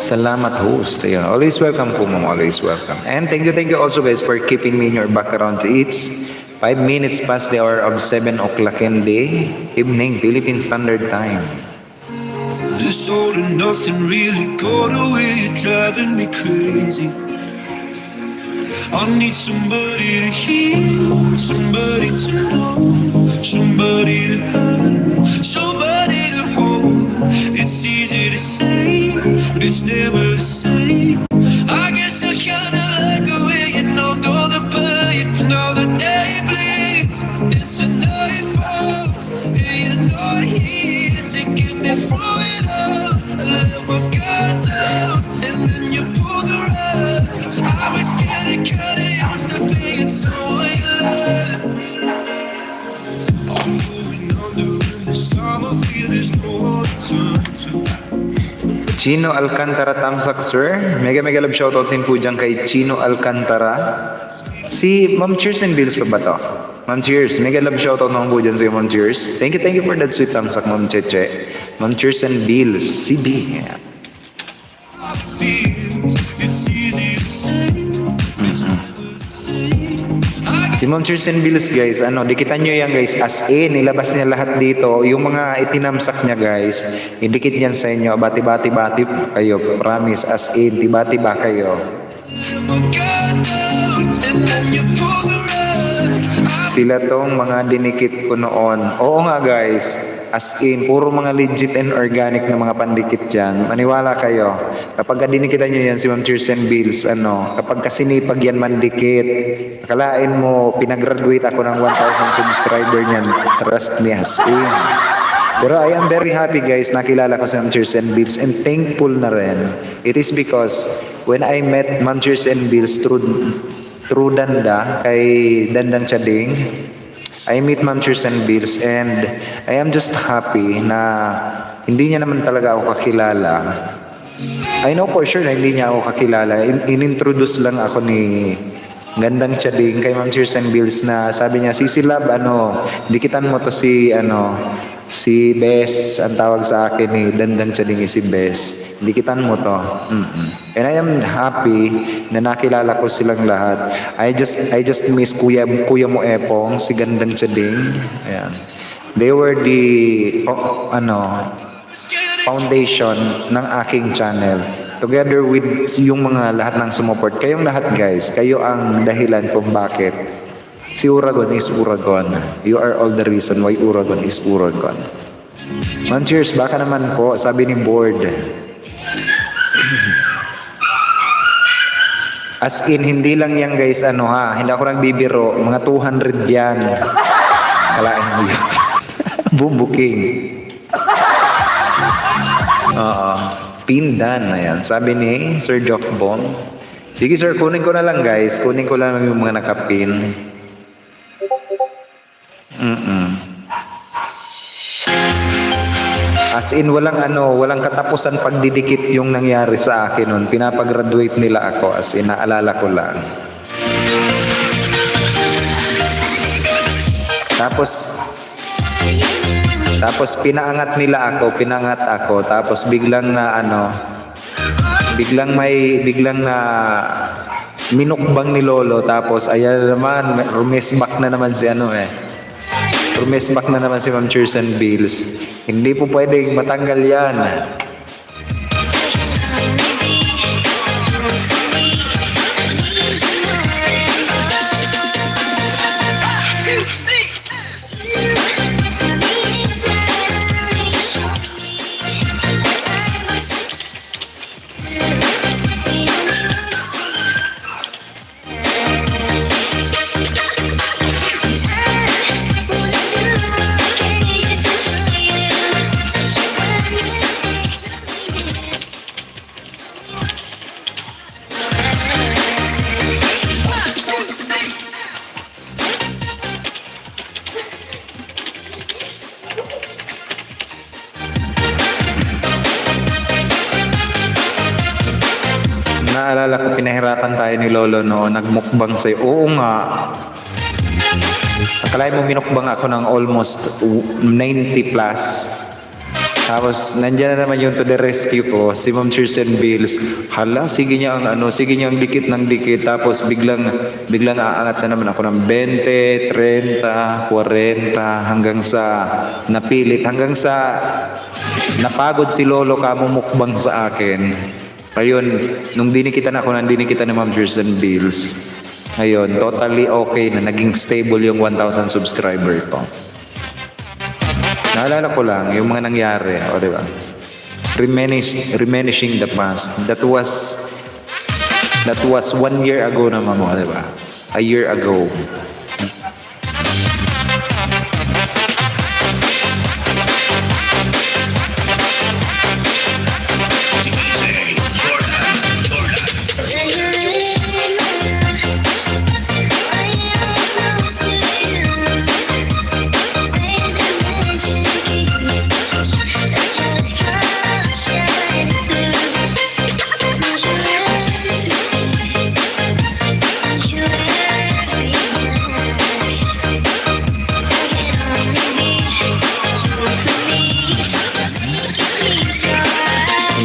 Salamat host. Ayun. Always welcome po ma'am. Always welcome. And thank you also guys for keeping me in your background. It's 5 minutes past the hour of 7 o'clock in the evening, Philippine Standard Time. This all and nothing really got away, you're driving me crazy. I need somebody to hear, somebody to know, somebody to have, somebody to hold. It's easy to say, but it's never the same. I guess I kinda like the way you numbed all the pain. Now the day bleeds into nightfall, and you're not here to get me through it all. I let my guard down, and then you pulled the rug. I was getting kinda used to being someone you love. I'm going under, and this time I feel there's no one to turn to. Chino Alcantara Tamsak sir. Mega love shoutout din po dyan kay Chino Alcantara. Si Ma'am Cheers and Bills pa ba to? Ma'am Cheers. Mega love shoutout naman po dyan sa Ma'am Cheers. Thank you for that sweet tamsak Ma'am Cheche. Ma'am Cheers and Bills. CB. Yeah. It's easy to say, it's never the same. I Si Ma'am Cheers and Bills guys, dikitan nyo yan guys, as in, nilabas niya lahat dito, yung mga itinamsak niya guys, idikit yan sa inyo, bati-bati kayo, promise, as in, tiba-tiba kayo. let my guard down, and then you pull the rug. Sila tong mga dinikit ko noon. Oo nga guys, as in, puro mga legit and organic na mga pandikit dyan. Maniwala kayo, kapag dinikitan nyo yan si Ma'am Cheers and Bills, kapag kasinipag yan mandikit, akalain mo, pinagraduate ako ng 1,000 subscriber niyan. Trust me, as in. Pero I am very happy guys, nakilala ko si Ma'am Cheers and Bills and thankful na rin. It is because when I met Ma'am Cheers and Bills through Danda, kay Dandang Chading, I meet Ma'am Kirsten Bills and I am just happy na hindi niya naman talaga ako kakilala. I know for sure na hindi niya ako kakilala. Inintroduce lang ako ni Gandang Chading kay Ma'am Kirsten Bills na sabi niya, Sisi Lab, dikitan mo to si Bes, ang tawag sa akin ni Dandang Chading si Bes. Dikitan mo to. And I am happy na nakilala ko silang lahat. I just miss Kuya mo Epong, si Gandang Chading. Ayan. They were the foundation ng aking channel. Together with yung mga lahat ng sumuport. Kayong lahat guys, kayo ang dahilan kung bakit si Uragon is Uragon. You are all the reason why Uragon is Uragon. Ma'am Cheers, baka naman po, sabi ni Board. As in, hindi lang yan guys, hindi ako nagbibiro, mga 200 yan. Kalaan mo yun. Bubuking. Pindan na yan. Sabi ni Sir Geoff Bong. Sige sir, kunin ko na lang guys. Kunin ko lang yung mga nakapin. As in, walang katapusan pagdidikit yung nangyari sa akin nun. Pinapagraduate nila ako. As in, naalala ko lang. Tapos pinaangat ako, tapos biglang na minukbang ni Lolo, tapos ayan naman, rumesbak na naman si Ma'am Kirsten Bills. Hindi po pwedeng matanggal yan. Naalala ko, pinahirapan tayo ni Lolo noon, nagmukbang sa'yo. Oo nga. Akalain mo minukbang ako ng almost 90 plus. Tapos, nandiyan na naman yung to the rescue ko, si Ma'am Kirsten Bills. Hala, sige niya ang dikit ng dikit. Tapos, biglang aangat na naman ako ng 20, 30, 40, hanggang sa napilit, hanggang sa napagod si Lolo kamumukbang sa akin. Ayun, nung dinikitan ni Ma'am Kirsten Bills. Ayun, totally okay na naging stable yung 1,000 subscriber ko. Naalala ko lang yung mga nangyari, di ba? Remenishing the past. That was 1 year ago naman mo, di ba? A year ago.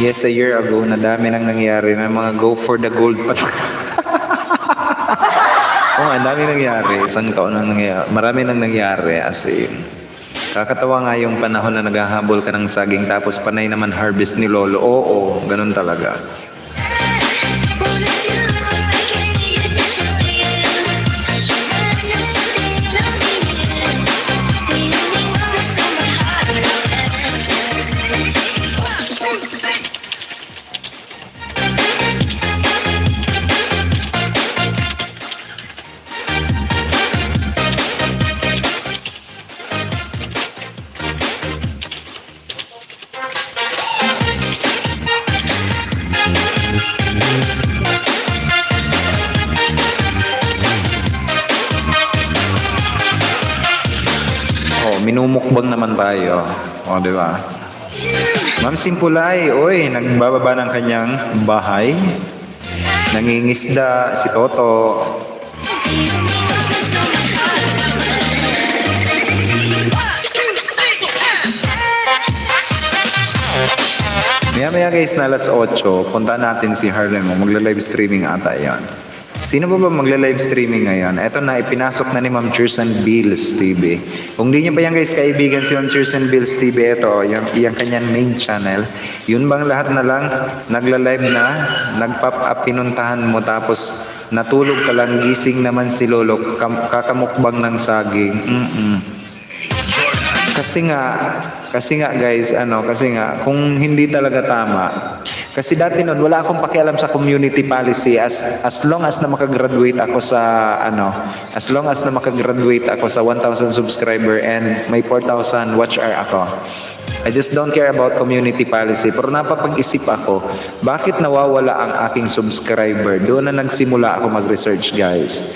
Yes, a year ago, na dami nang nangyari. May mga go for the gold pa. Oo nga, dami nangyari. Isang taon nang nangyari. Marami nang nangyari. As in, kakatawa nga yung panahon na naghahabol ka ng saging tapos panay naman harvest ni Lolo. Oo, ganun talaga. minumukbang naman tayo. O, di ba? Ma'am Simpulay, oy, nagbababa ng kanyang bahay. Nangingisda si Toto. Maya guys na alas 8, punta natin si Harlem. Magla-live streaming ata yan. Sino ba magla-live streaming ngayon? Eto na, ipinasok na ni Ma'am Cheers and Bills TV. Kung di niyo pa yan guys kaibigan si Ma'am Cheers and Bills TV, ito, yung kanyang main channel. Yun bang lahat na lang, nagla-live na, nag-pop up, pinuntahan mo, tapos natulog ka lang, gising naman si Lolo, kakamukbang ng saging. Kasi nga guys, kung hindi talaga tama, kasi dati noon wala akong pakialam sa community policy as long as na makagraduate ako sa as long as na makagraduate ako sa 1,000 subscriber and may 4,000 watch hour ako. I just don't care about community policy. Pero napapag-isip ako, bakit nawawala ang aking subscriber? Doon na nagsimula ako mag-research, guys.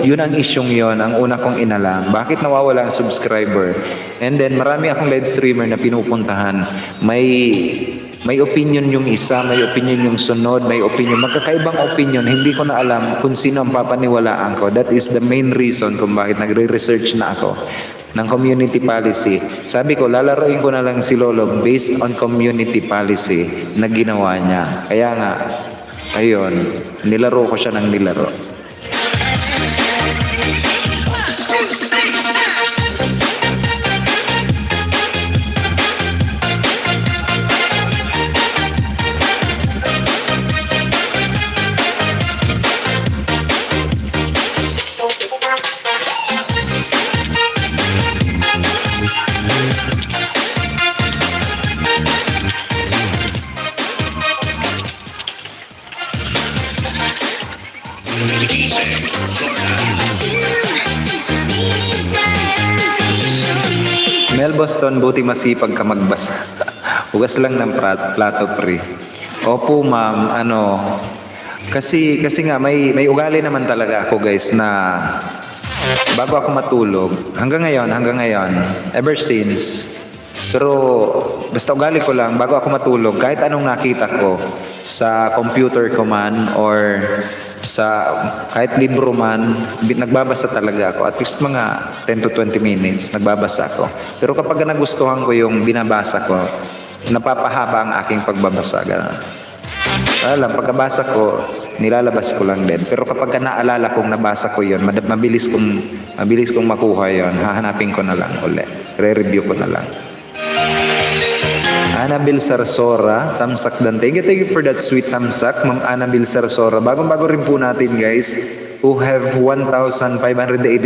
Yun ang isyong yon, ang una kong inalam. Bakit nawawala ang subscriber? And then, marami akong live streamer na pinupuntahan. May opinion yung isa, may opinion yung sunod, may opinion. Magkakaibang opinion, hindi ko na alam kung sino ang papaniwalaan ko. That is the main reason kung bakit nagre-research na ako ng community policy. Sabi ko, lalaroin ko na lang si Lolo based on community policy na ginawa niya. Kaya nga, ayun, nilaro ko siya ng nilaro. Mel Boston, buti masipag ka magbasa. Hugas lang ng plato, pre. Opo, ma'am, kasi nga may ugali naman talaga ako, guys, na bago ako matulog, hanggang ngayon, ever since, pero basta ugali ko lang, bago ako matulog, kahit anong nakita ko sa computer ko man or sa kahit libro man, nagbabasa talaga ako. At least mga 10 to 20 minutes, nagbabasa ako. Pero kapag nagustuhan ko yung binabasa ko, napapahaba ang aking pagbabasa. Alam, pagkabasa ko, nilalabas ko lang din. Pero kapag naalala kong nabasa ko yun, mabilis kong makuha yun, hahanapin ko na lang ulit. Re-review ko na lang. Annabel Sarsora, Tamsak Dan. Thank you for that sweet tamsak, Ma'am Annabel Sarsora. Bagong-bago rin po natin, guys, who have 1,580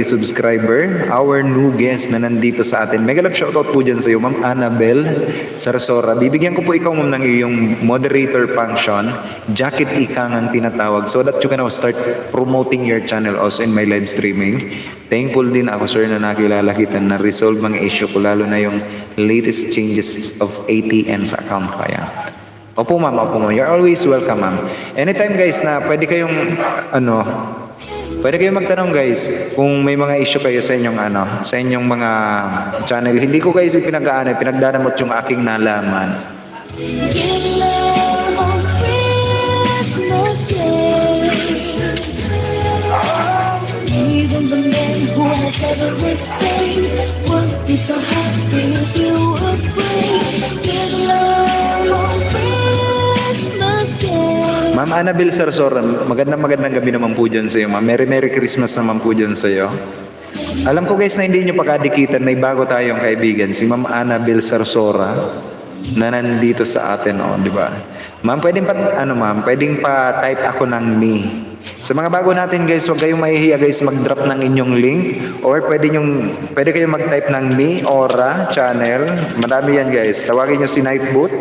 subscriber. Our new guest na nandito sa atin. Mega love shoutout po dyan sa iyo, Ma'am Annabel Sarsora. Bibigyan ko po ikaw, Ma'am, ng iyong moderator function. Jacket ikang ang tinatawag, so that you can now start promoting your channel also in my live streaming. Thankful din ako, sir, na nakilala kita na resolve mga issue ko, lalo na yung latest changes of ATM sa account kaya. Opo, ma'am. You're always welcome, ma'am. Anytime, guys, na pwede kayong magtanong, guys, kung may mga issue kayo sa inyong mga channel. Hindi ko guys pinagdadamot yung aking nalaman. Give love on Christmas Day. Even the man who has everything would be so happy if you would bring. Give love on Christmas Day. Ma'am Annabel Sarsora, magandang gabi naman po dyan sa iyo, ma'am. Merry Christmas naman po dyan sa iyo. Alam ko, guys, na hindi nyo pakadikitan, may bago tayong kaibigan, si Ma'am Annabel Sarsora, na nandito sa atin, di ba? Ma'am, pwedeng pa type ako ng me. Sa mga bago natin, guys, huwag kayong mahihiya, guys, mag-drop ng inyong link, or pwede kayong mag-type ng me, Aura, channel. Madami yan, guys. Tawagin nyo si Nightboot.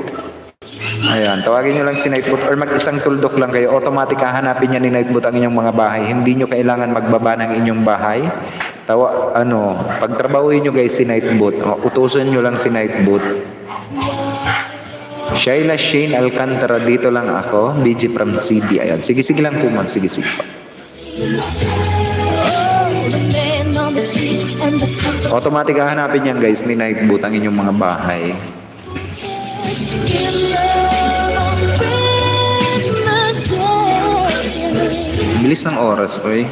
Ayan, tawagin nyo lang si Nightboot, or mag-isang tuldok lang kayo. Automatic hahanapin niya ni Nightboot ang inyong mga bahay. Hindi nyo kailangan magbaba ng inyong bahay. Pagtrabahuin nyo, guys, si Nightboot. Utusan nyo lang si Nightboot. Shaila Shane Alcantara, dito lang ako. BG from CD. Ayan, sige lang po, ma'am. Sige po. The man on the street and the Automatic hahanapin yan guys, may naikbutang inyong mga bahay. Give love on Christmas Day. Bilis ng oras, oy.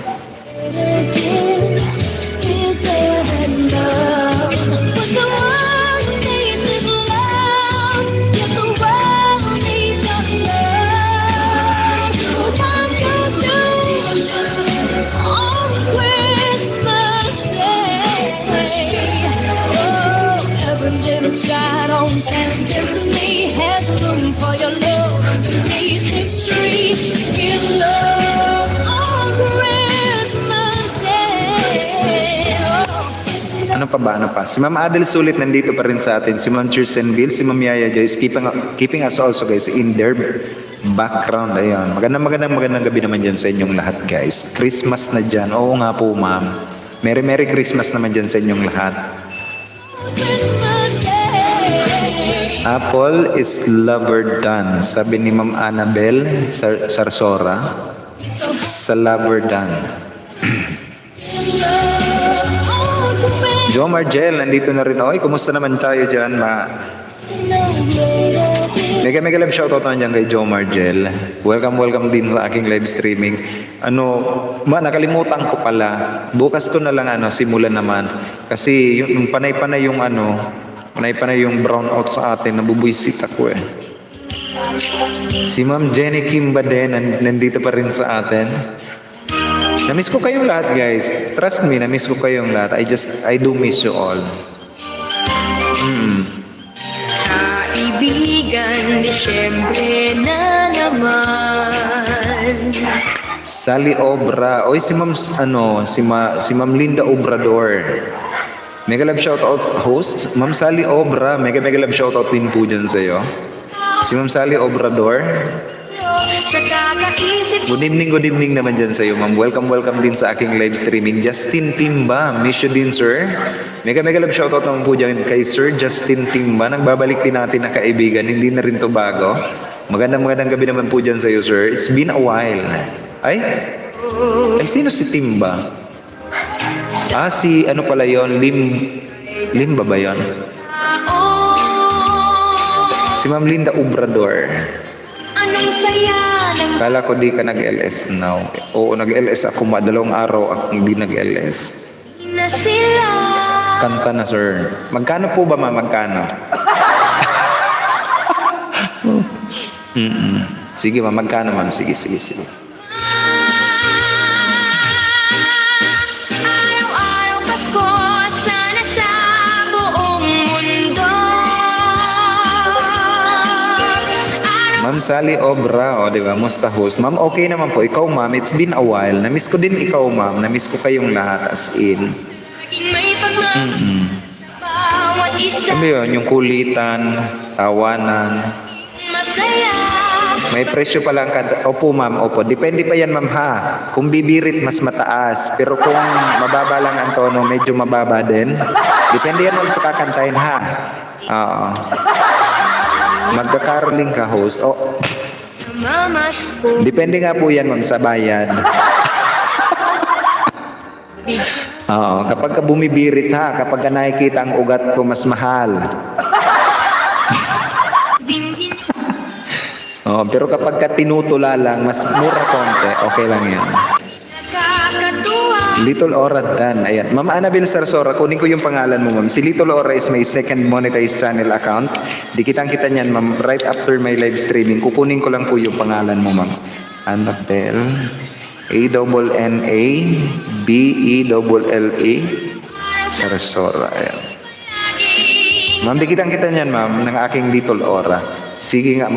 Child on Santa's knee has room for your love underneath his tree. Give love on Christmas Day. Ano pa ba? Ano pa? Si Ma'am Adel Sulit nandito pa rin sa atin. Si Ma'am Chirsenville, si Ma'am Yaya Joyce keeping us also guys in their background. Ayun. Magandang gabi naman dyan sa inyong lahat guys. Christmas na dyan. Oo nga po ma'am. Merry Christmas naman dyan sa inyong lahat. Christmas Day. Apple is lover done. Sabi ni Ma'am Annabel Sarsora. Sa lover done. Jo Margel, nandito na rin. Oy, kumusta naman tayo dyan, ma? Mega love shoutout naman dyan kay Jo Margel. Welcome din sa aking live streaming. Nakalimutan ko pala. Bukas ko na lang simulan naman. Kasi yung panay-panay yung brownout sa atin. Nabubuisit ako eh. Si Ma'am Jenny Kimba din, nandito pa rin sa atin. Namiss ko kayong lahat guys. Trust me, namiss ko kayong lahat. I do miss you all. Kaibigan, Disyembre na naman. Sally Obra. Oy, si Ma'am si Ma'am Linda Obrador. Mega love shoutout host. Ma'am Sally Obra, mega love shoutout din po dyan sa'yo. Si Ma'am Sally Obrador. Sa kakaisip Good evening naman dyan sa'yo, ma'am. Welcome din sa aking live streaming. Justin Timba, miss you din, sir. Mega love shoutout naman po dyan kay Sir Justin Timba. Nagbabalik din natin na kaibigan, hindi na rin to bago. Magandang gabi naman po dyan sa'yo, sir. It's been a while. Ay, sino si Timba? Si ano pala yon, Limba ba yon? Si Ma'am Linda Obrador. anong saya ng Kala ko di ka nag-LS now. Oo, nag-LS ako. Dalawang araw akong di nag-LS. na sila. Kanta na, sir. Magkano po ba, ma'am? Magkano? Sige, ma'am. Magkano, ma'am? Sige. Araw-araw Pasko, sana sa buong mundo. Ma'am Sally Obra, di ba? Musta host? Ma'am, okay naman po. Ikaw, ma'am, it's been a while. Namiss ko din ikaw, ma'am. Namiss ko kayong lahat as in. Laging may pagmamahal bawat isa. Ano yun? Yung kulitan, tawanan. Masaya. May presyo pa lang kada. Opo, ma'am. Opo. Depende pa yan, ma'am, ha? Kung bibirit, mas mataas. Pero kung mababa lang ang tono, medyo mababa din. Depende yan, ma'am, sa kakantahin, ha? Oo. Magkakaroling ka, host. Mamasko. Depende nga po yan, ma'am, sa bayad. Oo. Kapag ka bumibirit, ha? Kapag ka nakikita ang ugat ko, mas mahal. Dinggin. Pero kapag ka tinutula lang, mas mura konti. Okay lang yan. Nakakatuwa. Little Ora Dan. Ayan. Ma'am Annabel Sarsora, kunin ko yung pangalan mo, ma'am. Si Little Ora is my second monetized channel account. Di kitang-kita niyan, ma'am. Right after my live streaming, kukunin ko lang po yung pangalan mo, ma'am. Annabel. A-N-A-B-E-L-L-A Sarsora. Ayan. Ma'am, di kitang-kita niyan, ma'am, ng aking Little Ora. Sige nga,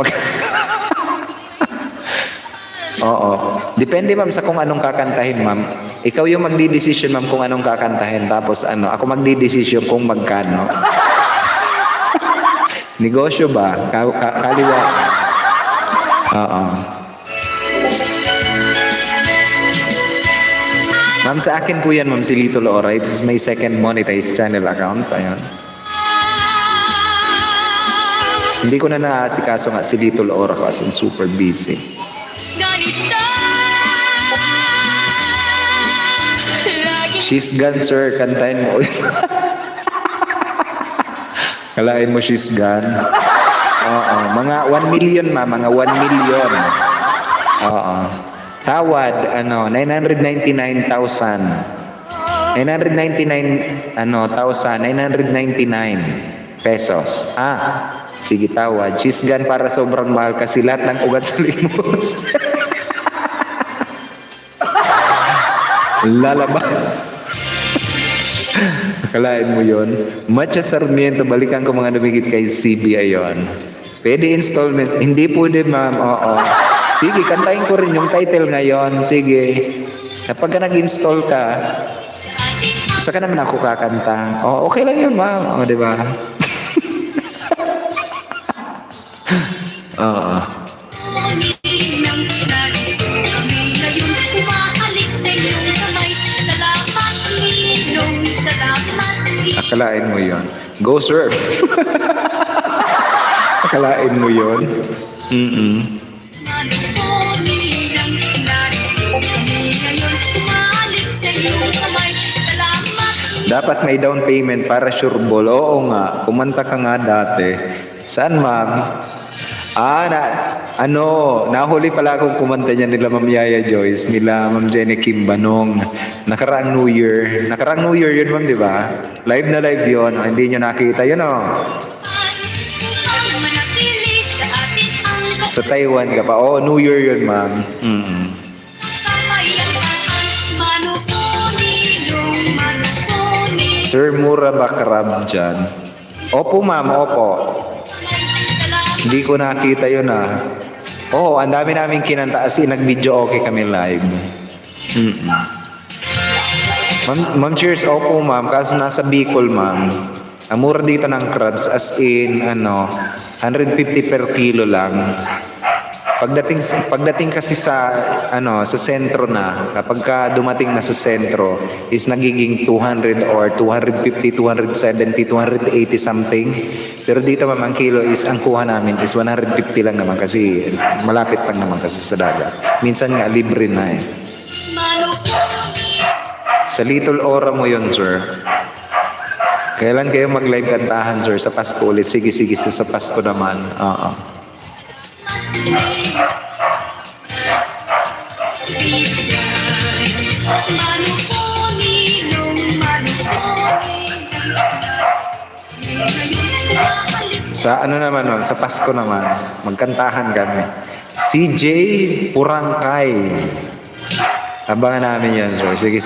Oo. Depende, ma'am, sa kung anong kakantahin, ma'am. Ikaw yung magdi-decision, ma'am, kung anong kakantahin. Tapos, ako magdi-decision kung magkano. Negosyo ba? Kaliwa. Oo. Ma'am, sa akin po yan, ma'am, si Lito Laura. It is my second monetized channel account. Ayun. Hindi ko na naasikaso nga si Lito Laura kasi super busy. Ganito. Lagi She's gone, sir. Kantahin mo. Kalain mo she's gone. Oo, mga 1 million ma, mga 1 million. Oo. Tawad, 999,000. 999 pesos. Sige tawad. She's gone para sobrang mahal kasi lahat ng ugat sa limos. Lalabas. Akalain mo yon. Matcha Sarmiento, balikan ko mga dumikit kay CB ayon. Pwede installments. Hindi pwede ma'am. Oo. Sige, kantahin ko rin yung title ngayon. Sige. Kapag ka nag-install ka, isa ka naman ako kakanta. Okay lang yun ma'am. Di ba? Oo. Kami ngayon umahalik sa iyong kamay. Salamat, Ninong, salamat, Ninong. Akalain mo yon. Go surf. Akalain mo yon. Ano po, Ninang, kami ngayon umahalik sa iyong kamay. Salamat, Dapat may down payment para sure ball. Oo nga. Kumanta ka nga dati. Saan ma'am? Nahuli pala akong kumanta niya nila Ma'am Yaya Joyce, nila Ma'am Jenny Kim Banong. Nakaraang New Year. Nakaraang New Year yun, ma'am, di ba? Live na live yun. Hindi nyo nakita yun, ang manatili sa atin ang Sa Taiwan ka pa. New Year yun, ma'am. kapayapaan. Mano po, Ninong, mano po, Ninong. Sir Mura Bakrab dyan. Opo, ma'am. Opo. Hindi ko nakita yun, ang dami namin kinanta as in nag-video okay kami live. Ma'am, cheers. Opo, ma'am. Kaso nasa Bicol, ma'am. Ang mura dito ng crabs as in, 150 per kilo lang. Pagdating kasi sa sentro na, kapag ka dumating na sa sentro, is nagiging 200 or 250, 270, 280 something. Pero dito ma'am, ang kilo is, ang kuha namin is 150 lang naman kasi malapit lang naman kasi sa dagat. Minsan nga, libre na eh. Mano po, Ninong. Sa Little Ora mo yun, sir. Kailan kayo mag-live kantahan, sir? Sa Pasko ulit. Sige, sa Pasko naman. Oo. Mano po, Ninong, mano po, Ninong. Ngayon umahalik Sa naman, ma'am? Sa Pasko naman. Magkantahan kami. CJ Purangkay. Abangan namin yan, sir. Sige.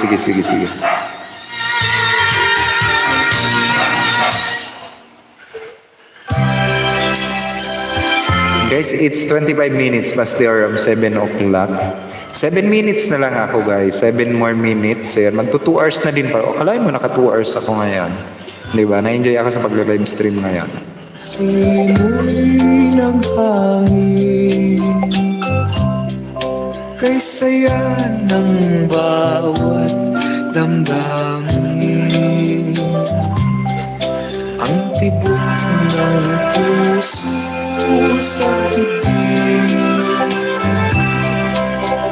Guys, it's 25 minutes past the hour of 7 o'clock. 7 minutes na lang ako, guys. 7 more minutes. Magto 2 hours na din pa. Akalain mo, naka 2 hours ako ngayon. Diba? Na-enjoy ako sa pag-live stream ngayon. Simoy ng hangin kay saya ng bawat damdamin. Ang tibok ng puso sa dibdib,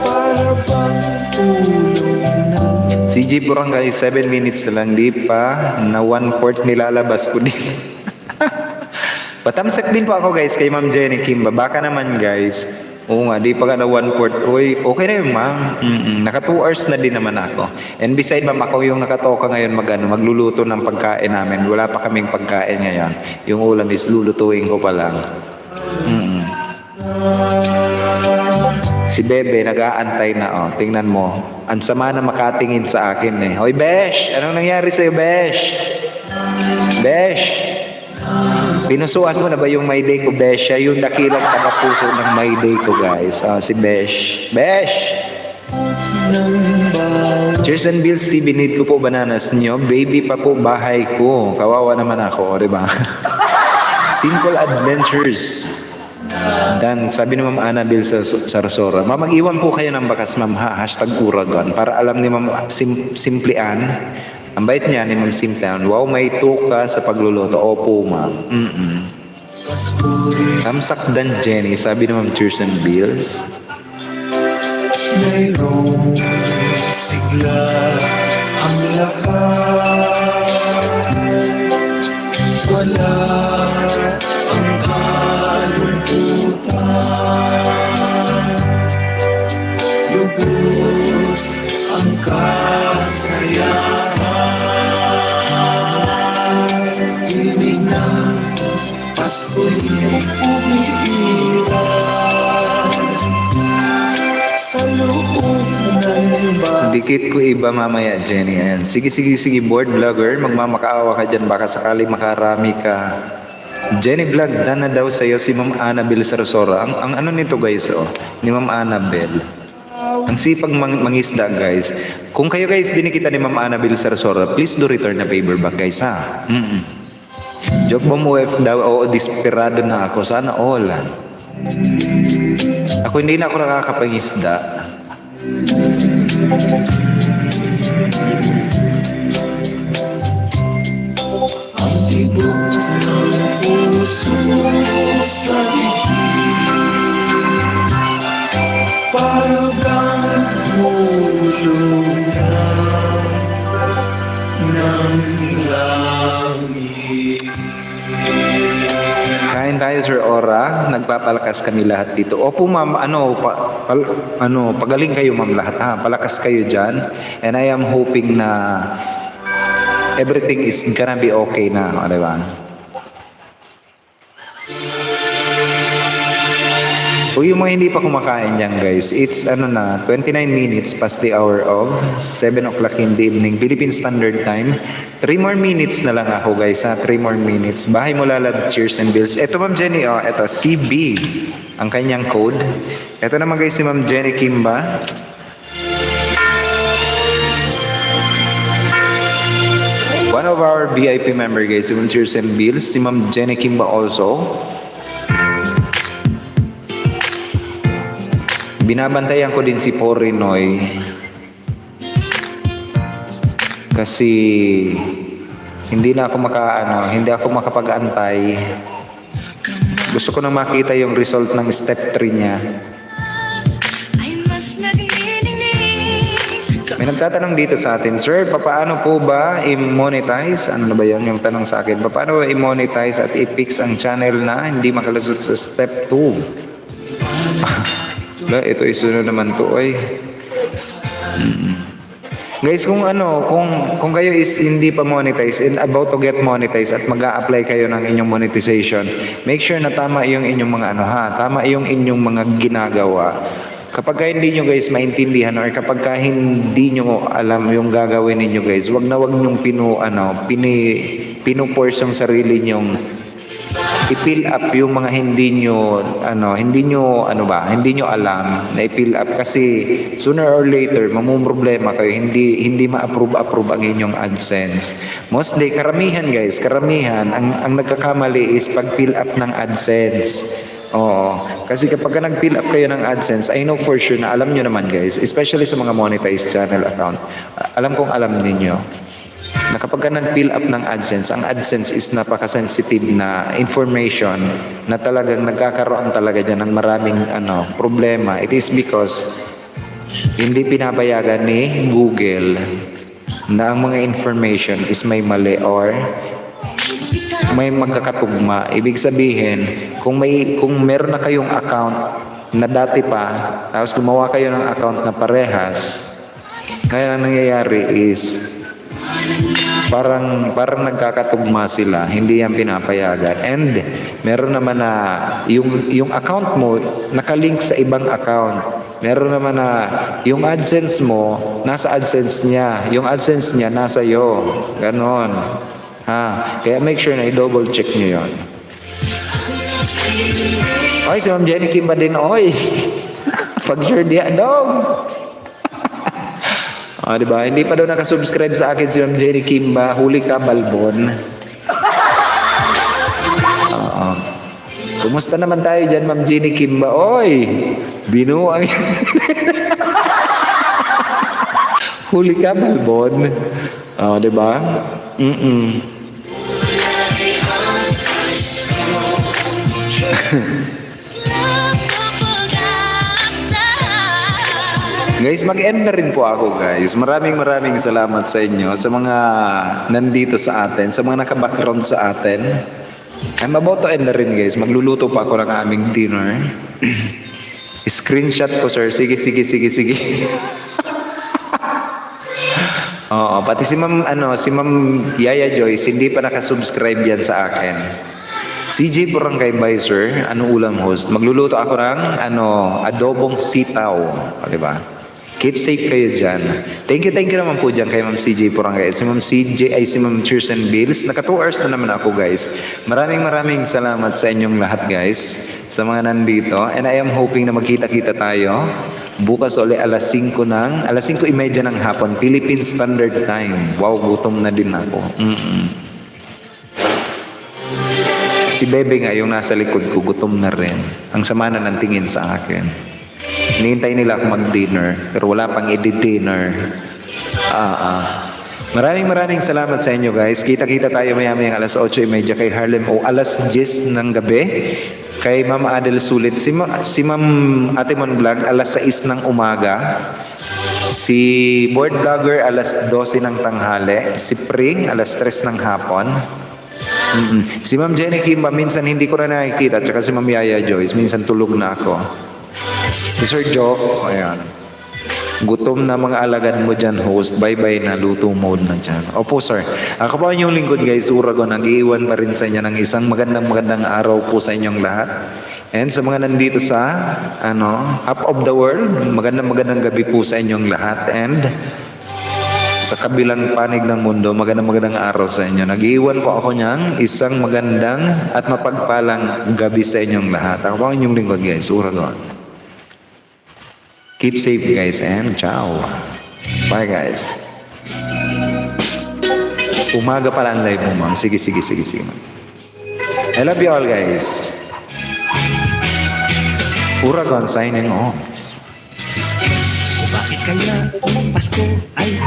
para bang tulog na. CJ Purangkay, 7 minutes na lang. Di pa na 1/4 nilalabas ko din. Patamsak din po ako, guys, kay Ma'am Jenny Kim. Baka naman, guys. Oo nga, di pa ka na 1/4. Uy, okay na yun, ma'am. Naka 2 hours na din naman ako. And beside, ma'am, ako yung nakatoka ngayon magluluto ng pagkain namin. Wala pa kaming pagkain ngayon. Yung ulam is lulutuin ko pa lang. Si Bebe, nag-aantay na, Tingnan mo. Ang sama na makatingin sa akin, eh. Hoy, Besh! Anong nangyari sa'yo, Besh? Besh! Pinusuan mo na ba yung My Day ko, Besh? Siya yung dakilang taga-puso ng My Day ko, guys. Si Besh. Besh! Cheers and Bills TV, need ko po bananas nyo. Baby pa po bahay ko. Kawawa naman ako, di ba? Simple Adventures. Dan, sabi ni Ma'am Annabelle sa Sarasora, Ma'am, mag-iwan po kayo ng bakas, Ma'am, Hashtag Uragan. Para alam ni Ma'am Simplian, ang bait niya ni Ma'am Simplian, wow, may tuka sa pagluluto. Opo, Ma'am. Tamsak Dan Jenny, sabi ni Ma'am Cheers and Bills. Mayroong sigla ang lahat, wala Dikit ko iba mamaya, Jenny. Ayan. Sige, board vlogger. Magmamakaawa ka dyan. Baka sakali makarami ka. Jenny Vlog, dana daw sa'yo si Ma'am Annabel Sarsora. Ang ano nito guys, oh, ni Ma'am Annabel. Ang sipag mangisda guys. Kung kayo guys dinikita ni Ma'am Annabel Sarsora, please do return na favor back guys ha. Joke Bomb OF daw, oo, desperado na ako. Sana all. Ako hindi na ako nakakapangisda. Ang tibok ng puso sa para bang hulog ng langit. Kain tayo Sir Ora, nagpapalakas kami lahat dito. Opo ma'am, pagaling kayo ma'am lahat ha. Palakas kayo diyan. And I am hoping na everything is gonna be okay na, di ba? Kung yung mga hindi pa kumakain dyan guys, it's 29 minutes past the hour of 7 o'clock in the evening, Philippine Standard Time. 3 more minutes na lang ako guys ha, 3 more minutes. Bahay mo lalab, cheers and bills. Ito Ma'am Jenny, oh, ito, CB, ang kanyang code. Ito naman guys si Ma'am Jenny Kimba. One of our VIP member guys, si Ma'am Cheers and Bills, si Ma'am Jenny Kimba also. Binabantayan ko din si Porinoy kasi hindi ako makapag-antay. Gusto ko na makita yung result ng step 3 niya. Ay mas nagniningning. May nagtatanong dito sa atin, Sir, paano po ba i-monetize? Ano na ba yun? Yung tanong sa akin, paano i-monetize at i-fix ang channel na hindi makalusot sa step 2? Ito isunod naman to ay. Guys, kung kayo is hindi pa monetize and about to get monetize at mag-a-apply kayo ng inyong monetization, make sure na tama yung inyong mga tama yung inyong mga ginagawa. Kapag hindi nyo guys maintindihan or kapag hindi nyo alam yung gagawin ninyo guys, wag nyong pinuforce yung sarili nyong i-fill up yung mga hindi nyo alam na i-fill up kasi sooner or later mamumroblema kayo, hindi ma-approve ang inyong AdSense. Mostly karamihan ang nagkakamali is pag-fill up ng AdSense. Oo, kasi kapag nag-fill up kayo ng AdSense, I know for sure na alam nyo naman guys, especially sa mga monetized channel account, alam ninyo na kapag nag-fill up ng AdSense, ang AdSense is napaka-sensitive na information na talagang nagkakaroon talaga dyan ng maraming problema. It is because hindi pinapayagan ni Google na ang mga information is may mali or may magkakatugma. Ibig sabihin, kung meron na kayong account na dati pa, tapos gumawa kayo ng account na parehas, kaya ang nangyayari is parang nagkakatugma sila, hindi yan pinapayagan. And meron naman na yung account mo nakalink sa ibang account. Meron naman na yung AdSense mo nasa AdSense niya, yung AdSense niya nasa iyo. Ganon. Kaya make sure na i-double check niyo yon. Oy, si Ma'am Jenny Kimba din, oy. Pag sure diyan dong. Diba? Hindi pa daw nakasubscribe sa akin si Ma'am Jenny Kimba. Huli ka, Balbon. Kumusta naman tayo dyan, Ma'am Jenny Kimba? Oy! Binuang. Huli ka, Balbon. Diba? Guys, mag-end na rin po ako guys. Maraming salamat sa inyo, sa mga nandito sa atin, sa mga naka-background sa atin. I'm about to end na rin guys. Magluluto pa ako ng aming dinner. Screenshot ko sir. Sige. Oo, pati si Ma'am Yaya Joyce, hindi pa nakasubscribe yan sa akin. CJ Porangkay Visor, ulam host. Magluluto ako ng adobong sitaw, di ba? Keep safe kayo dyan. Thank you naman po dyan kay Ma'am CJ Porangay. Si Ma'am CJ ay si Ma'am Cheersen Bills. Naka 2 hours na naman ako guys. Maraming salamat sa inyong lahat guys. Sa mga nandito. And I am hoping na magkita-kita tayo. Bukas uli alas 5:30 ng hapon. Philippine Standard Time. Wow, gutom na din ako. Si Bebe nga yung nasa likod ko, gutom na rin. Ang sama na ng tingin sa akin. Hinihintay nila ako mag-dinner, pero wala pang i-dinner. Maraming salamat sa inyo guys. Kita-kita tayo maya-maya alas 8:30 kay Harlem o alas 10 ng gabi kay Ma'am Adel Sulit. Si Ma'am Ate Mon Vlog alas 6 ng umaga. Si Board Vlogger alas 12 ng tanghali. Si Pring alas 3 ng hapon. Si Ma'am Jenny Kimba minsan hindi ko na nakikita. Tsaka si Ma'am Yaya Joyce minsan tulog na ako. Si Sir Joe, ayan. Gutom na mga alagad mo dyan, host. Bye-bye na, luto mode na dyan. Opo, sir. Ako po ang inyong lingkod, guys. Uragon, nag-iwan pa rin sa inyo ng isang magandang araw po sa inyong lahat. And sa mga nandito sa, half of the world, magandang gabi po sa inyong lahat. And sa kabilang panig ng mundo, magandang araw sa inyo. Nag-iwan po ako niyang isang magandang at mapagpalang gabi sa inyong lahat. Ako po ang inyong lingkod, guys. Uragon. Keep safe guys and ciao. Bye guys. Umaga pala ang live mo ma'am. Sige. I love you all guys. Uragon signing off. Bakit kaya ang Pasko ay